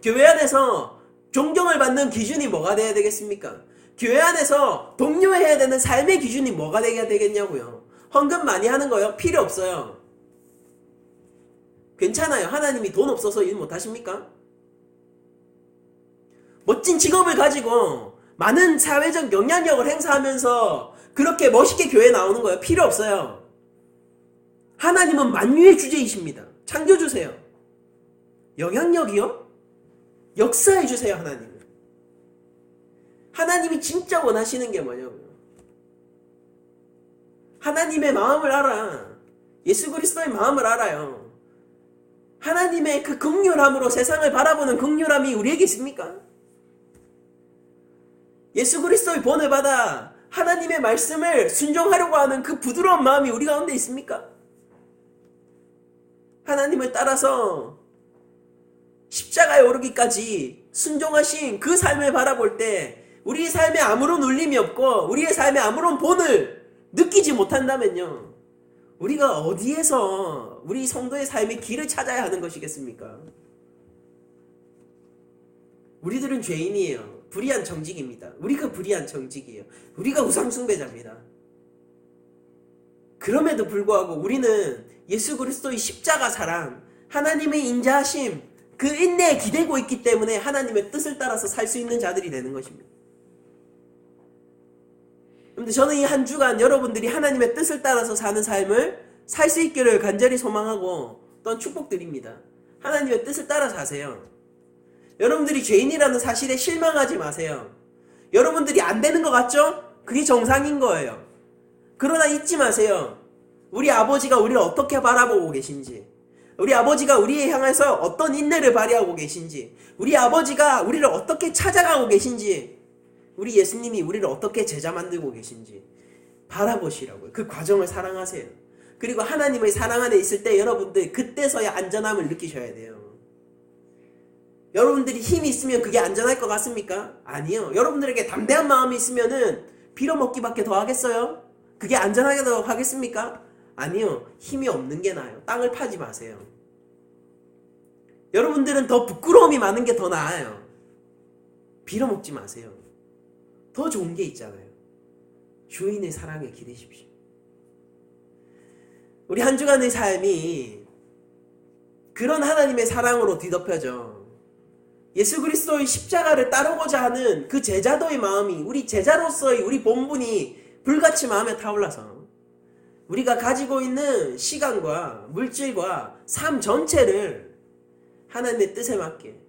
교회 안에서 존경을 받는 기준이 뭐가 돼야 되겠습니까? 교회 안에서 독려해야 되는 삶의 기준이 뭐가 돼야 되겠냐고요. 헌금 많이 하는 거요? 필요 없어요. 괜찮아요. 하나님이 돈 없어서 일 못하십니까? 멋진 직업을 가지고 많은 사회적 영향력을 행사하면서 그렇게 멋있게 교회에 나오는 거예요? 필요 없어요. 하나님은 만유의 주제이십니다. 창조주세요. 영향력이요? 역사해주세요. 하나님이 진짜 원하시는 게 뭐냐고요. 하나님의 마음을 알아. 예수 그리스도의 마음을 알아요. 하나님의 그 긍휼함으로 세상을 바라보는 긍휼함이 우리에게 있습니까? 예수 그리스도의 본을 받아 하나님의 말씀을 순종하려고 하는 그 부드러운 마음이 우리 가운데 있습니까? 하나님을 따라서 십자가에 오르기까지 순종하신 그 삶을 바라볼 때 우리의 삶에 아무런 울림이 없고 우리의 삶에 아무런 본을 느끼지 못한다면요, 우리가 어디에서 우리 성도의 삶의 길을 찾아야 하는 것이겠습니까? 우리들은 죄인이에요. 불의한 정직입니다. 우리가 불의한 정직이에요. 우리가 우상숭배자입니다. 그럼에도 불구하고 우리는 예수 그리스도의 십자가 사랑, 하나님의 인자하심, 그 인내에 기대고 있기 때문에 하나님의 뜻을 따라서 살 수 있는 자들이 되는 것입니다. 그런데 저는 이 한 주간 여러분들이 하나님의 뜻을 따라서 사는 삶을 살 수 있기를 간절히 소망하고 또한 축복드립니다. 하나님의 뜻을 따라 사세요. 여러분들이 죄인이라는 사실에 실망하지 마세요. 여러분들이 안 되는 것 같죠? 그게 정상인 거예요. 그러나 잊지 마세요. 우리 아버지가 우리를 어떻게 바라보고 계신지, 우리 아버지가 우리에 향해서 어떤 인내를 발휘하고 계신지, 우리 아버지가 우리를 어떻게 찾아가고 계신지, 우리 예수님이 우리를 어떻게 제자 만들고 계신지 바라보시라고요. 그 과정을 사랑하세요. 그리고 하나님의 사랑 안에 있을 때 여러분들 그때서야 안전함을 느끼셔야 돼요. 여러분들이 힘이 있으면 그게 안전할 것 같습니까? 아니요. 여러분들에게 담대한 마음이 있으면은 빌어먹기밖에 더 하겠어요? 그게 안전하게 더 하겠습니까? 아니요. 힘이 없는 게 나아요. 땅을 파지 마세요. 여러분들은 더 부끄러움이 많은 게 더 나아요. 빌어먹지 마세요. 더 좋은 게 있잖아요. 주인의 사랑에 기대십시오. 우리 한 주간의 삶이 그런 하나님의 사랑으로 뒤덮여져. 예수 그리스도의 십자가를 따르고자 하는 그 제자도의 마음이, 우리 제자로서의 우리 본분이 불같이 마음에 타올라서 우리가 가지고 있는 시간과 물질과 삶 전체를 하나님의 뜻에 맞게,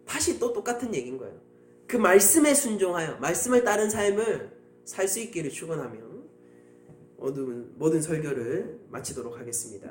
다시 또 똑같은 얘기인 거예요. 그 말씀에 순종하여 말씀을 따른 삶을 살 수 있기를 축원하며 모든 설교를 마치도록 하겠습니다.